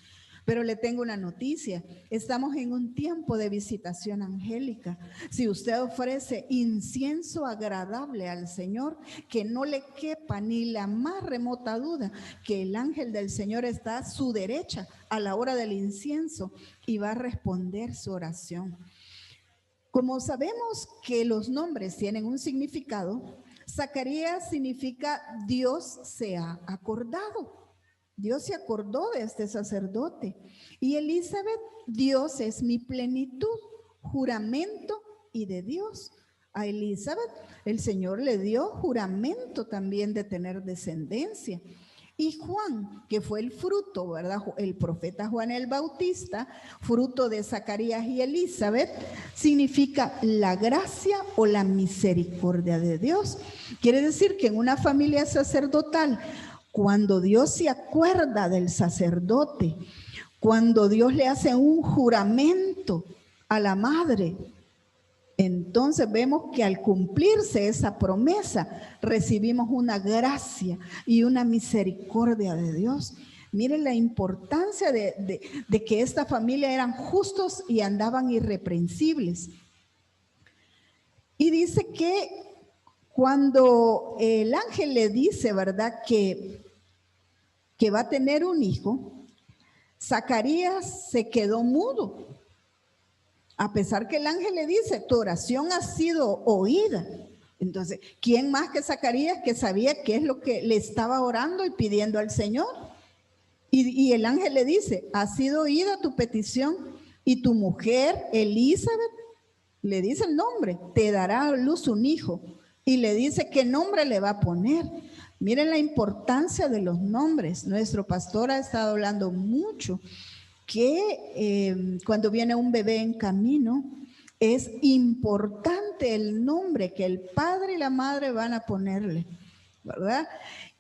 Pero le tengo una noticia, estamos en un tiempo de visitación angélica. Si usted ofrece incienso agradable al Señor, que no le quepa ni la más remota duda que el ángel del Señor está a su derecha a la hora del incienso y va a responder su oración. Como sabemos que los nombres tienen un significado, Zacarías significa Dios se ha acordado. Dios se acordó de este sacerdote. Y Elizabeth, Dios es mi plenitud, juramento y de Dios. A Elizabeth el Señor le dio juramento también de tener descendencia. Y Juan, que fue el fruto, ¿verdad? El profeta Juan el Bautista, fruto de Zacarías y Elizabeth, significa la gracia o la misericordia de Dios. Quiere decir que en una familia sacerdotal, cuando Dios se acuerda del sacerdote, cuando Dios le hace un juramento a la madre, entonces vemos que al cumplirse esa promesa, recibimos una gracia y una misericordia de Dios. Miren la importancia de que esta familia eran justos y andaban irreprensibles. Y dice que cuando el ángel le dice, ¿verdad?, que va a tener un hijo, Zacarías se quedó mudo, a pesar que el ángel le dice, tu oración ha sido oída. Entonces, ¿quién más que Zacarías que sabía qué es lo que le estaba orando y pidiendo al Señor? Y el ángel le dice, ha sido oída tu petición y tu mujer Elizabeth, le dice el nombre, te dará a luz un hijo. Y le dice qué nombre le va a poner. Miren la importancia de los nombres. Nuestro pastor ha estado hablando mucho que cuando viene un bebé en camino, es importante el nombre que el padre y la madre van a ponerle, ¿verdad?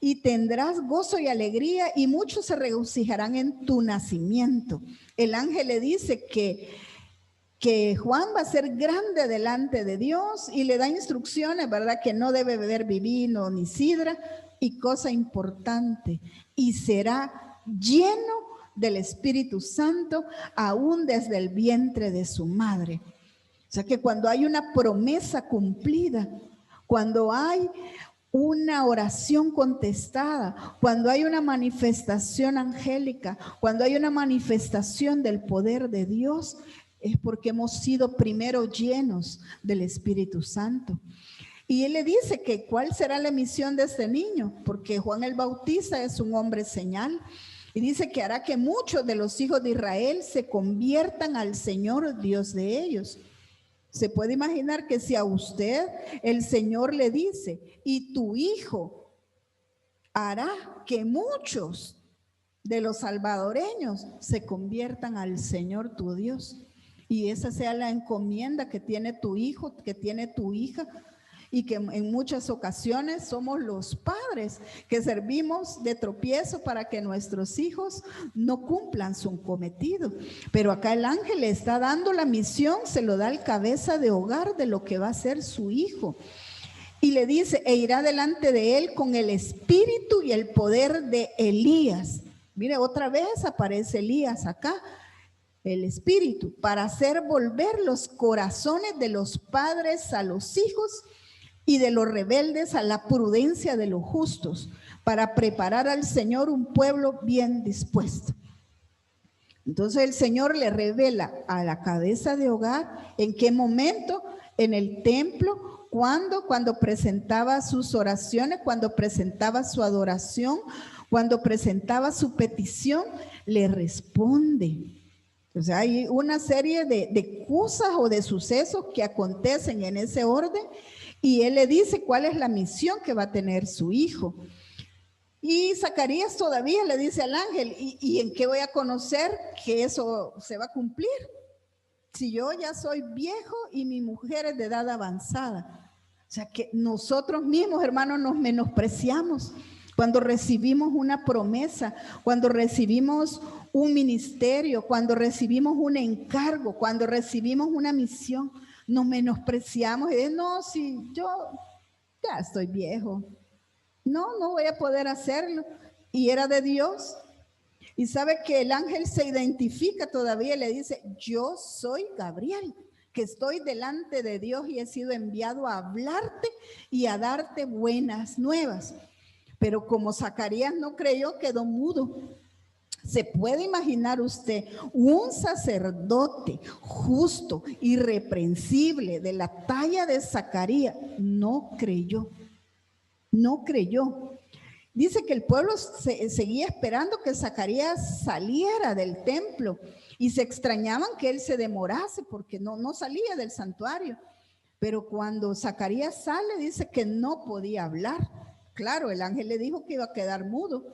Y tendrás gozo y alegría y muchos se regocijarán en tu nacimiento. El ángel le dice que Juan va a ser grande delante de Dios y le da instrucciones, ¿verdad? Que no debe beber vino ni sidra y cosa importante, y será lleno del Espíritu Santo aún desde el vientre de su madre. O sea que cuando hay una promesa cumplida, cuando hay una oración contestada, cuando hay una manifestación angélica, cuando hay una manifestación del poder de Dios, es porque hemos sido primero llenos del Espíritu Santo. Y él le dice que cuál será la misión de este niño, porque Juan el Bautista es un hombre señal. Y dice que hará que muchos de los hijos de Israel se conviertan al Señor Dios de ellos. Se puede imaginar que si a usted el Señor le dice, y tu hijo hará que muchos de los salvadoreños se conviertan al Señor tu Dios. Y esa sea la encomienda que tiene tu hijo, que tiene tu hija. Y que en muchas ocasiones somos los padres que servimos de tropiezo para que nuestros hijos no cumplan su cometido. Pero acá el ángel le está dando la misión, se lo da al cabeza de hogar de lo que va a ser su hijo. Y le dice, e irá delante de él con el espíritu y el poder de Elías. Mire, otra vez aparece Elías acá. El espíritu, para hacer volver los corazones de los padres a los hijos y de los rebeldes a la prudencia de los justos, para preparar al Señor un pueblo bien dispuesto. Entonces el Señor le revela a la cabeza de hogar en qué momento, en el templo, cuando presentaba sus oraciones, cuando presentaba su adoración, cuando presentaba su petición, le responde. O sea, hay una serie de cosas o de sucesos que acontecen en ese orden y él le dice cuál es la misión que va a tener su hijo. Y Zacarías todavía le dice al ángel, ¿y en qué voy a conocer que eso se va a cumplir? Si yo ya soy viejo y mi mujer es de edad avanzada. O sea que nosotros mismos, hermanos, nos menospreciamos cuando recibimos una promesa, cuando recibimos un ministerio, cuando recibimos un encargo, cuando recibimos una misión, nos menospreciamos y decimos, no, si yo ya estoy viejo, no voy a poder hacerlo. Y era de Dios. Y sabe que el ángel se identifica todavía y le dice, yo soy Gabriel, que estoy delante de Dios y he sido enviado a hablarte y a darte buenas nuevas. Pero como Zacarías no creyó, quedó mudo. ¿Se puede imaginar usted un sacerdote justo, irreprensible, de la talla de Zacarías? No creyó, no creyó. Dice que el pueblo seguía esperando que Zacarías saliera del templo y se extrañaban que él se demorase porque no salía del santuario. Pero cuando Zacarías sale, dice que no podía hablar. Claro, el ángel le dijo que iba a quedar mudo.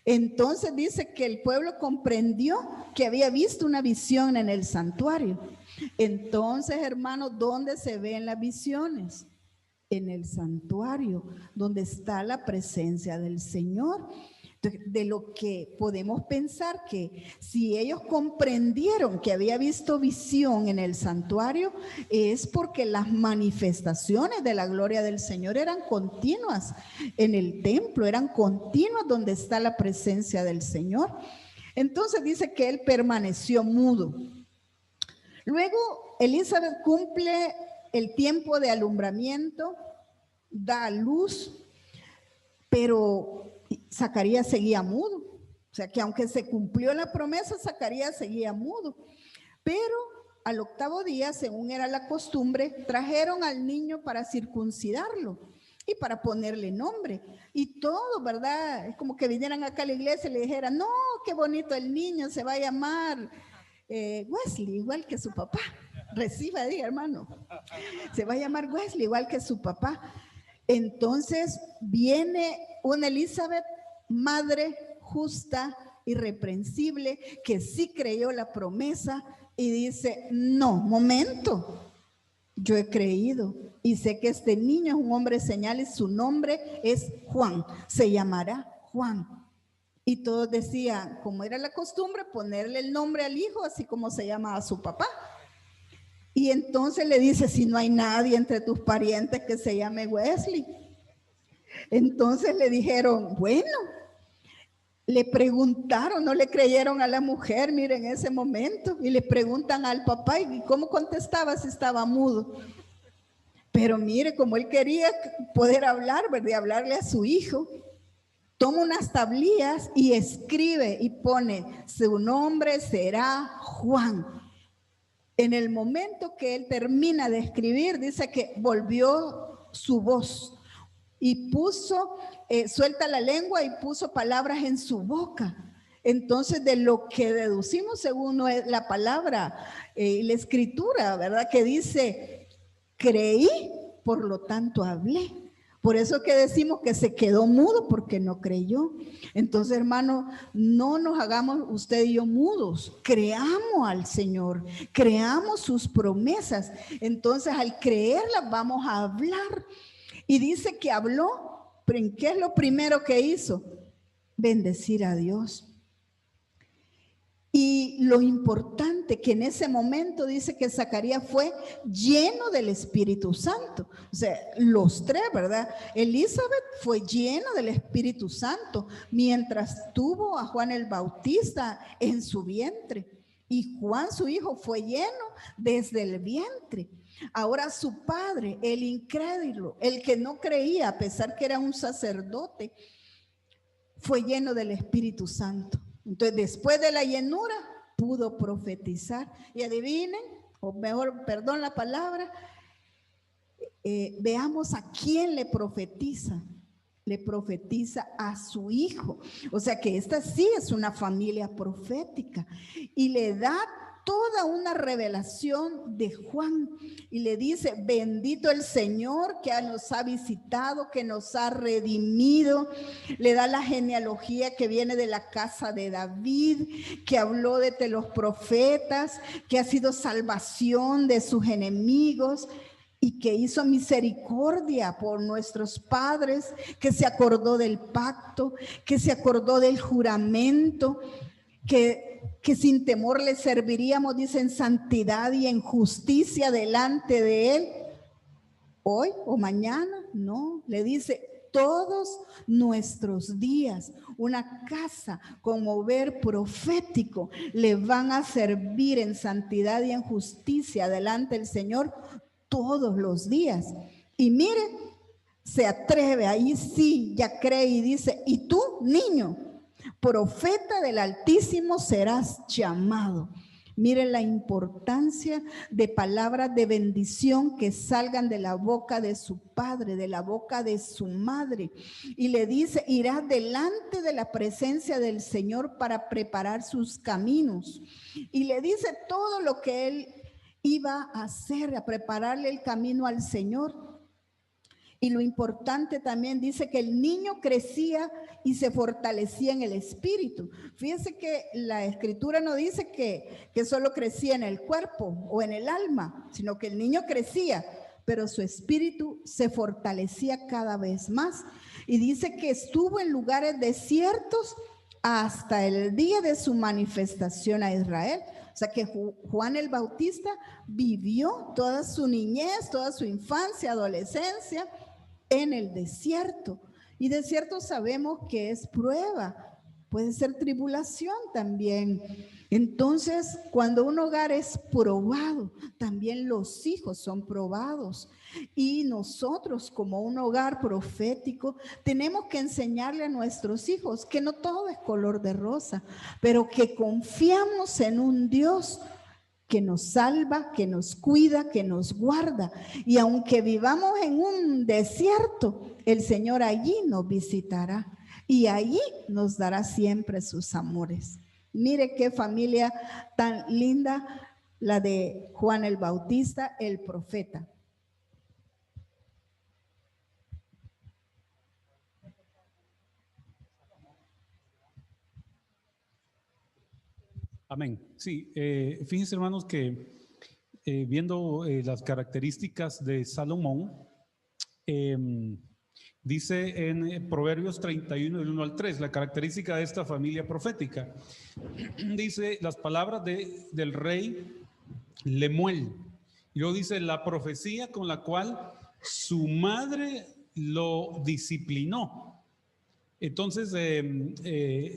Entonces dice que el pueblo comprendió que había visto una visión en el santuario. Entonces, hermanos, ¿dónde se ven las visiones? En el santuario, donde está la presencia del Señor. De lo que podemos pensar que si ellos comprendieron que había visto visión en el santuario, es porque las manifestaciones de la gloria del Señor eran continuas en el templo, eran continuas donde está la presencia del Señor. Entonces dice que él permaneció mudo. Luego Elizabeth cumple el tiempo de alumbramiento, da a luz, pero Zacarías seguía mudo. O sea que aunque se cumplió la promesa, Zacarías seguía mudo. Pero al 8º día, según era la costumbre, trajeron al niño para circuncidarlo y para ponerle nombre. Y todo, ¿verdad? Es como que vinieran acá a la iglesia y le dijeran, no, qué bonito el niño, se va a llamar Wesley, igual que su papá. Reciba, diga, hermano. Se va a llamar Wesley, igual que su papá. Entonces viene una Elizabeth, madre justa, irreprensible, que sí creyó la promesa y dice, no, momento, yo he creído y sé que este niño es un hombre señal y su nombre es Juan, se llamará Juan. Y todos decían, como era la costumbre, ponerle el nombre al hijo, así como se llama a su papá. Y entonces le dice, si no hay nadie entre tus parientes que se llame Wesley. Entonces le dijeron, bueno, le preguntaron, no le creyeron a la mujer, miren, en ese momento, y le preguntan al papá, ¿y cómo contestaba si estaba mudo? Pero mire, como él quería poder hablar, ¿verdad? Hablarle a su hijo, toma unas tablillas y escribe y pone, su nombre será Juan. En el momento que él termina de escribir, dice que volvió su voz y puso, suelta la lengua y puso palabras en su boca. Entonces, de lo que deducimos según la palabra y la escritura, ¿verdad? Que dice, creí, por lo tanto hablé. Por eso que decimos que se quedó mudo porque no creyó. Entonces, hermano, no nos hagamos usted y yo mudos. Creamos al Señor, creamos sus promesas. Entonces, al creerlas vamos a hablar. Y dice que habló, pero ¿qué es lo primero que hizo? Bendecir a Dios. Y lo importante que en ese momento dice que Zacarías fue lleno del Espíritu Santo. O sea, los tres, ¿verdad? Elizabeth fue llena del Espíritu Santo mientras tuvo a Juan el Bautista en su vientre. Y Juan, su hijo, fue lleno desde el vientre. Ahora su padre, el incrédulo, el que no creía, a pesar que era un sacerdote, fue lleno del Espíritu Santo. Entonces, después de la llenura, pudo profetizar. Y adivinen, o mejor, perdón la palabra, veamos a quién le profetiza. Le profetiza a su hijo. O sea que esta sí es una familia profética. Y le da toda una revelación de Juan y le dice, bendito el Señor que nos ha visitado, que nos ha redimido. Le da la genealogía que viene de la casa de David, que habló de los profetas, que ha sido salvación de sus enemigos y que hizo misericordia por nuestros padres, que se acordó del pacto, que se acordó del juramento, que sin temor le serviríamos, dice, en santidad y en justicia delante de él. Hoy o mañana, no, le dice todos nuestros días. Una casa con mover profético le van a servir en santidad y en justicia delante del Señor todos los días. Y mire, se atreve, ahí sí, ya cree y dice, y tú, niño, profeta del Altísimo serás llamado. Miren la importancia de palabras de bendición que salgan de la boca de su padre, de la boca de su madre. Y le dice, irás delante de la presencia del Señor para preparar sus caminos. Y le dice todo lo que él iba a hacer, a prepararle el camino al Señor. Y lo importante también dice que el niño crecía y se fortalecía en el espíritu. Fíjense que la escritura no dice que solo crecía en el cuerpo o en el alma, sino que el niño crecía, pero su espíritu se fortalecía cada vez más. Y dice que estuvo en lugares desiertos hasta el día de su manifestación a Israel. O sea que Juan el Bautista vivió toda su niñez, toda su infancia, adolescencia, en el desierto. Y desierto sabemos que es prueba, puede ser tribulación también. Entonces, cuando un hogar es probado, también los hijos son probados. Y nosotros, como un hogar profético, tenemos que enseñarle a nuestros hijos que no todo es color de rosa, pero que confiamos en un Dios que nos salva, que nos cuida, que nos guarda. Y aunque vivamos en un desierto, el Señor allí nos visitará y allí nos dará siempre sus amores. Mire qué familia tan linda la de Juan el Bautista, el profeta. Amén. Sí, fíjense hermanos que viendo las características de Salomón, dice en Proverbios 31, del 1 al 3, la característica de esta familia profética. Dice las palabras del rey Lemuel. Y luego dice la profecía con la cual su madre lo disciplinó. Entonces,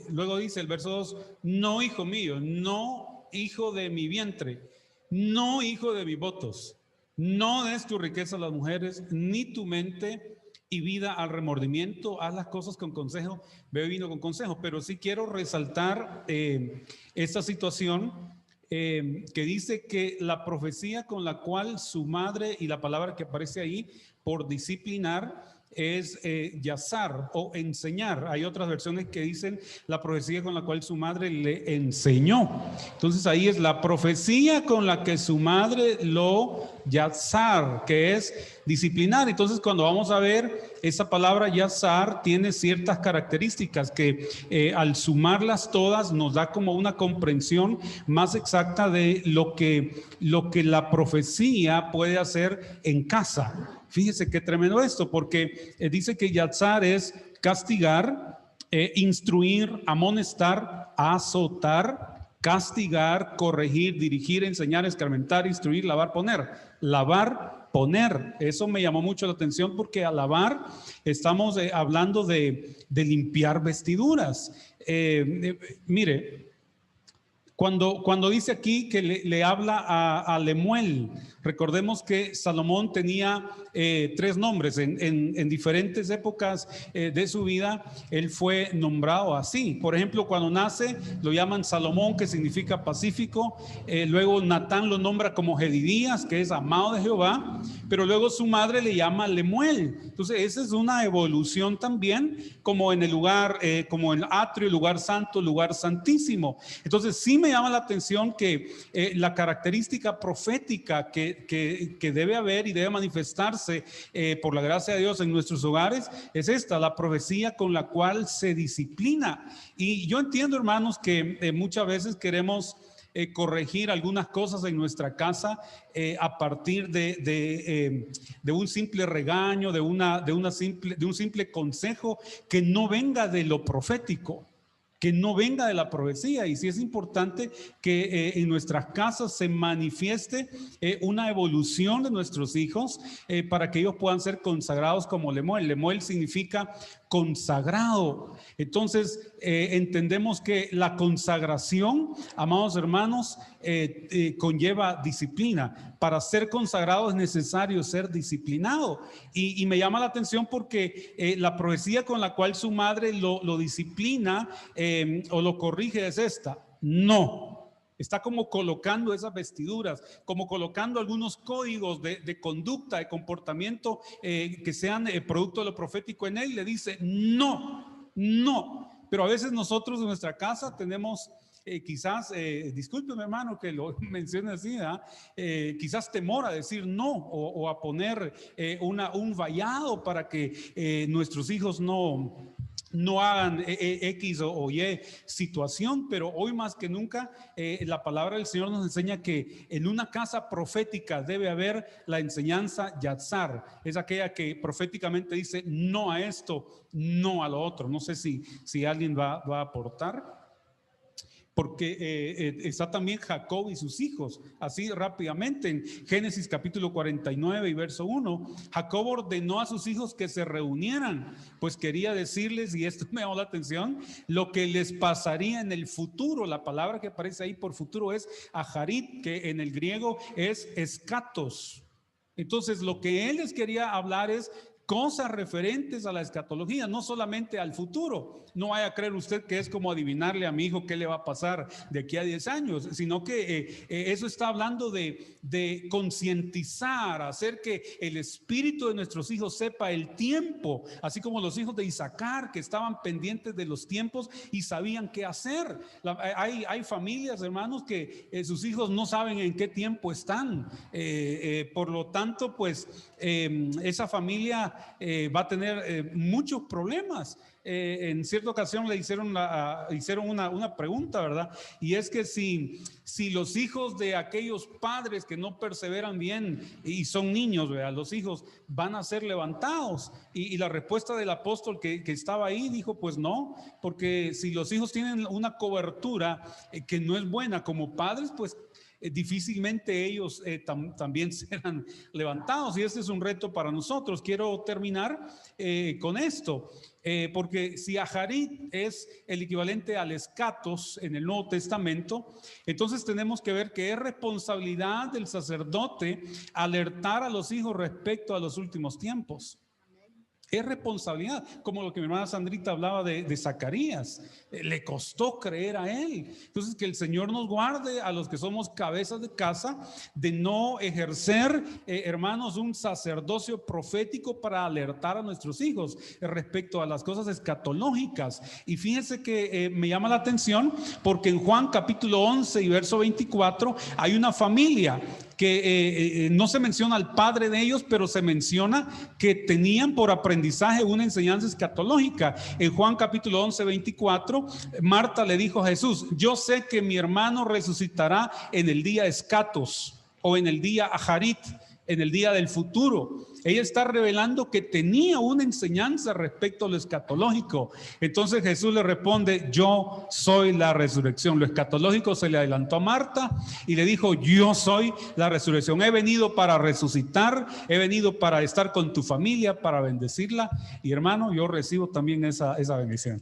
luego dice el verso 2, no hijo mío, no hijo de mi vientre, no hijo de mis votos, no des tu riqueza a las mujeres, ni tu mente y vida al remordimiento, haz las cosas con consejo, bebe vino con consejo. Pero sí quiero resaltar esta situación que dice que la profecía con la cual su madre, y la palabra que aparece ahí, por disciplinar, es yazar o enseñar. Hay otras versiones que dicen la profecía con la cual su madre le enseñó. Entonces ahí es la profecía con la que su madre lo yazar, que es disciplinar. Entonces cuando vamos a ver esa palabra yazar tiene ciertas características que al sumarlas todas nos da como una comprensión más exacta de lo que la profecía puede hacer en casa. Fíjese qué tremendo esto, porque dice que yazar es castigar, instruir, amonestar, azotar, castigar, corregir, dirigir, enseñar, escarmentar, instruir, lavar, poner. Lavar, poner. Eso me llamó mucho la atención porque al lavar estamos hablando de limpiar vestiduras. Mire, cuando dice aquí que le habla a Lemuel, recordemos que Salomón tenía 3 nombres. En diferentes épocas de su vida, él fue nombrado así. Por ejemplo, cuando nace, lo llaman Salomón, que significa pacífico. Luego Natán lo nombra como Jedidías, que es amado de Jehová. Pero luego su madre le llama Lemuel. Entonces, esa es una evolución también, como en el lugar, como el atrio, el lugar santo, el lugar santísimo. Entonces, sí me llama la atención que la característica profética que debe haber y debe manifestarse por la gracia de Dios en nuestros hogares es esta, la profecía con la cual se disciplina. Y yo entiendo, hermanos, que muchas veces queremos corregir algunas cosas en nuestra casa a partir de un simple regaño, de un simple consejo que no venga de lo profético, que no venga de la profecía. Y sí es importante que en nuestras casas se manifieste una evolución de nuestros hijos para que ellos puedan ser consagrados como Lemuel. Lemuel significa consagrado. Entonces entendemos que la consagración, amados hermanos, conlleva disciplina. Para ser consagrado es necesario ser disciplinado. Y me llama la atención porque la profecía con la cual su madre lo disciplina o lo corrige es esta: no. Está como colocando esas vestiduras, como colocando algunos códigos de conducta, de comportamiento que sean producto de lo profético en él. Y le dice no, no. Pero a veces nosotros en nuestra casa tenemos quizás, discúlpeme hermano que lo mencione así, quizás temor a decir no o a poner un vallado para que nuestros hijos no hagan X o Y situación. Pero hoy más que nunca la palabra del Señor nos enseña que en una casa profética debe haber la enseñanza yazar. Es aquella que proféticamente dice no a esto, no a lo otro. No sé si alguien va a aportar. porque está también Jacob y sus hijos. Así rápidamente, en Génesis capítulo 49 y verso 1, Jacob ordenó a sus hijos que se reunieran, pues quería decirles, y esto me llamó la atención, lo que les pasaría en el futuro. La palabra que aparece ahí por futuro es aharit, que en el griego es escatos. Entonces, lo que él les quería hablar es cosas referentes a la escatología, no solamente al futuro. No vaya a creer usted que es como adivinarle a mi hijo qué le va a pasar de aquí a 10 años, sino que eso está hablando de concientizar, hacer que el espíritu de nuestros hijos sepa el tiempo, así como los hijos de Isaacar que estaban pendientes de los tiempos y sabían qué hacer. Hay familias, hermanos, que sus hijos no saben en qué tiempo están. Por lo tanto, pues esa familia va a tener muchos problemas. En cierta ocasión le hicieron una pregunta, ¿verdad? Y es que si los hijos de aquellos padres que no perseveran bien y son niños, ¿verdad? Los hijos van a ser levantados. Y la respuesta del apóstol que estaba ahí dijo, pues no, porque si los hijos tienen una cobertura que no es buena como padres, pues difícilmente ellos también serán levantados, y este es un reto para nosotros. Quiero terminar con esto, porque si aharit es el equivalente al escatos en el Nuevo Testamento, entonces tenemos que ver que es responsabilidad del sacerdote alertar a los hijos respecto a los últimos tiempos. Es responsabilidad, como lo que mi hermana Sandrita hablaba de Zacarías. Le costó creer a él. Entonces, que el Señor nos guarde a los que somos cabezas de casa de no ejercer, hermanos, un sacerdocio profético para alertar a nuestros hijos respecto a las cosas escatológicas. Y fíjense que me llama la atención porque en Juan capítulo 11 y verso 24 hay una familia que no se menciona al padre de ellos, pero se menciona que tenían por aprendizaje una enseñanza escatológica. En Juan capítulo 11, 24, Marta le dijo a Jesús: yo sé que mi hermano resucitará en el día escatos, o en el día aharit, en el día del futuro. Ella está revelando que tenía una enseñanza respecto a lo escatológico. Entonces Jesús le responde: yo soy la resurrección. Lo escatológico se le adelantó a Marta y le dijo: yo soy la resurrección. He venido para resucitar, he venido para estar con tu familia, para bendecirla. Y hermano, yo recibo también esa bendición.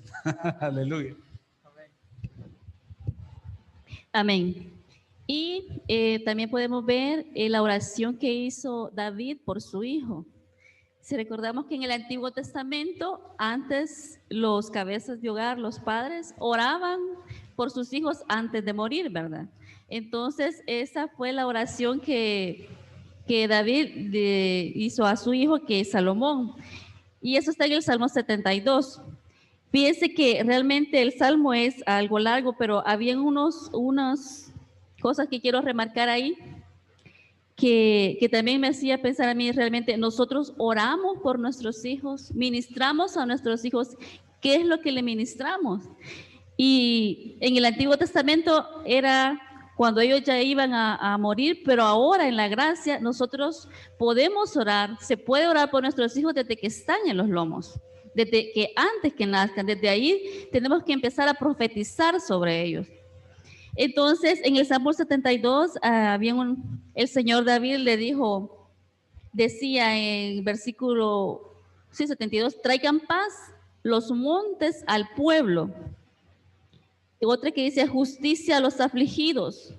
Aleluya. Amén. Y también podemos ver la oración que hizo David por su hijo. Si recordamos que en el Antiguo Testamento, antes los cabezas de hogar, los padres, oraban por sus hijos antes de morir, ¿verdad? Entonces, esa fue la oración que David hizo a su hijo, que es Salomón. Y eso está en el Salmo 72. Fíjense que realmente el Salmo es algo largo, pero habían unas cosas que quiero remarcar ahí, que también me hacía pensar a mí. Realmente nosotros oramos por nuestros hijos, ministramos a nuestros hijos. ¿Qué es lo que le ministramos? Y en el Antiguo Testamento era cuando ellos ya iban a morir, pero ahora en la gracia nosotros podemos orar, se puede orar por nuestros hijos desde que están en los lomos, desde que antes que nazcan. Desde ahí tenemos que empezar a profetizar sobre ellos. Entonces, en el Salmo 72, el Señor David le dijo, decía en versículo 72, traigan paz los montes al pueblo. Y otra que dice, justicia a los afligidos,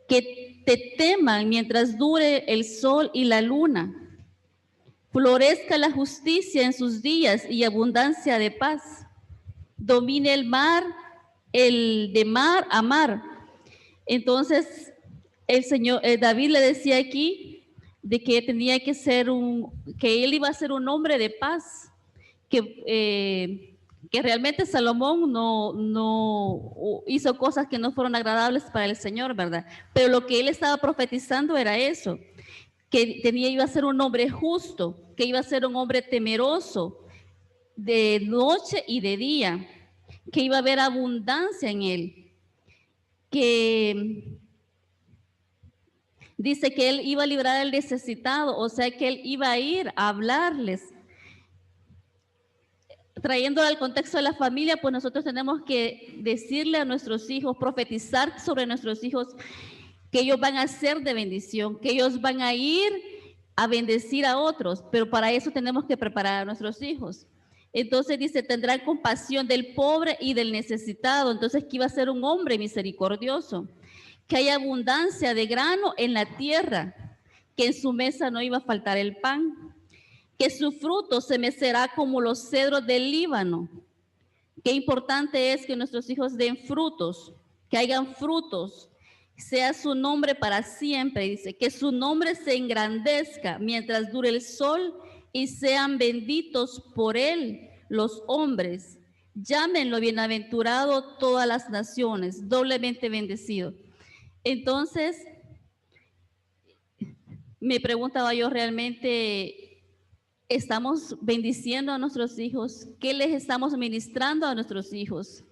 que te teman mientras dure el sol y la luna. Florezca la justicia en sus días y abundancia de paz. Domine el mar, el de mar a mar. Entonces, el Señor David le decía aquí de que tenía que ser que él iba a ser un hombre de paz, que realmente Salomón no hizo cosas que no fueron agradables para el Señor, ¿verdad? Pero lo que él estaba profetizando era eso, que iba a ser un hombre justo, que iba a ser un hombre temeroso de noche y de día, que iba a haber abundancia en él, que dice que él iba a librar al necesitado, o sea que él iba a ir a hablarles. trayéndolo al contexto de la familia, pues nosotros tenemos que decirle a nuestros hijos, profetizar sobre nuestros hijos que ellos van a ser de bendición, que ellos van a ir a bendecir a otros, pero para eso tenemos que preparar a nuestros hijos. Entonces dice, tendrán compasión del pobre y del necesitado. Entonces, que iba a ser un hombre misericordioso, que haya abundancia de grano en la tierra, que en su mesa no iba a faltar el pan, que su fruto se mecerá como los cedros del Líbano. Qué importante es que nuestros hijos den frutos, que hayan frutos, sea su nombre para siempre, dice, que su nombre se engrandezca mientras dure el sol y sean benditos por él los hombres. Llámenlo bienaventurado todas las naciones, doblemente bendecido. Entonces, me preguntaba yo, realmente, ¿estamos bendiciendo a nuestros hijos? ¿Qué les estamos ministrando a nuestros hijos?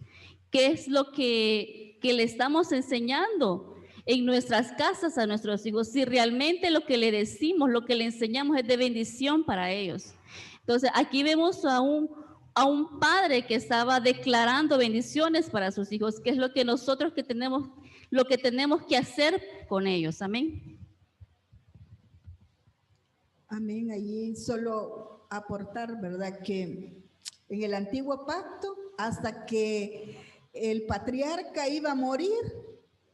¿Qué es lo que le estamos enseñando en nuestras casas a nuestros hijos? Si realmente lo que le decimos, lo que le enseñamos es de bendición para ellos. Entonces, aquí vemos a un padre que estaba declarando bendiciones para sus hijos, que es lo que nosotros tenemos que hacer con ellos. Amén. Amén. Allí solo aportar, ¿verdad? Que en el antiguo pacto, hasta que el patriarca iba a morir,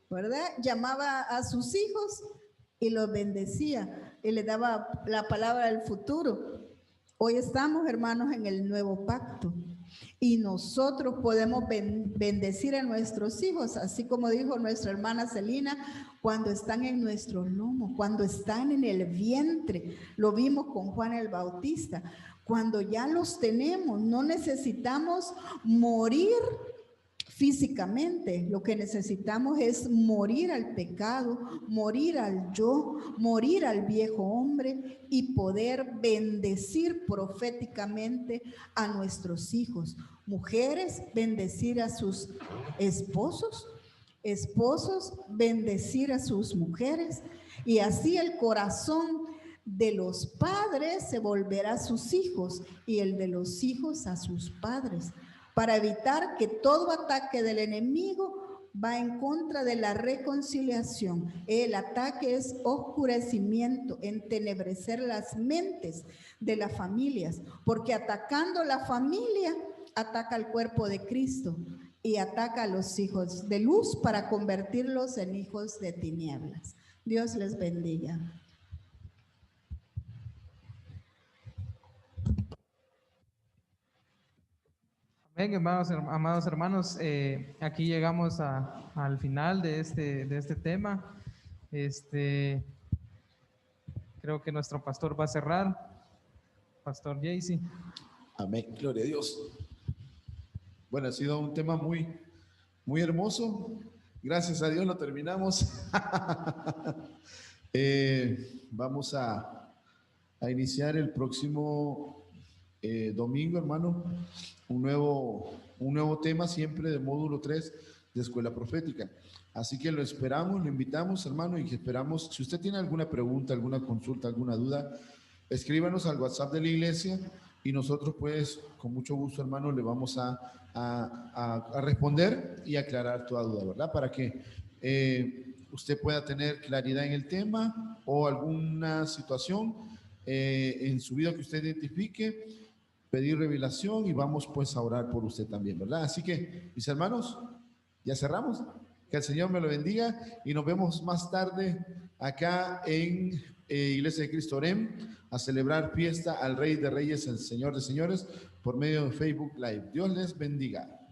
¿verdad? Llamaba a sus hijos y los bendecía y le daba la palabra del futuro. Hoy estamos, hermanos, en el nuevo pacto y nosotros podemos bendecir a nuestros hijos, así como dijo nuestra hermana Celina, cuando están en nuestros lomos, cuando están en el vientre. Lo vimos con Juan el Bautista. Cuando ya los tenemos, no necesitamos morir físicamente. Lo que necesitamos es morir al pecado, morir al yo, morir al viejo hombre y poder bendecir proféticamente a nuestros hijos. Mujeres, bendecir a sus esposos, esposos, bendecir a sus mujeres, y así el corazón de los padres se volverá a sus hijos y el de los hijos a sus padres, para evitar que todo ataque del enemigo va en contra de la reconciliación. El ataque es oscurecimiento, entenebrecer las mentes de las familias, porque atacando la familia, ataca al cuerpo de Cristo y ataca a los hijos de luz para convertirlos en hijos de tinieblas. Dios les bendiga. Amén, amados hermanos, aquí llegamos al final de este tema. Creo que nuestro pastor va a cerrar. Pastor Jaycee. Amén, gloria a Dios. Bueno, ha sido un tema muy, muy hermoso. Gracias a Dios lo terminamos. Vamos a iniciar el próximo domingo, hermano, un nuevo tema siempre de módulo 3 de Escuela Profética. Así que lo esperamos, lo invitamos, hermano, y esperamos, si usted tiene alguna pregunta, alguna consulta, alguna duda, escríbanos al WhatsApp de la iglesia y nosotros pues con mucho gusto, hermano, le vamos a responder y aclarar toda duda, ¿verdad? Para que usted pueda tener claridad en el tema o alguna situación en su vida que usted identifique, pedir revelación y vamos pues a orar por usted también, ¿verdad? Así que, mis hermanos, ya cerramos. Que el Señor me lo bendiga y nos vemos más tarde acá en Iglesia de Cristo Orem a celebrar fiesta al Rey de Reyes, el Señor de Señores, por medio de Facebook Live. Dios les bendiga.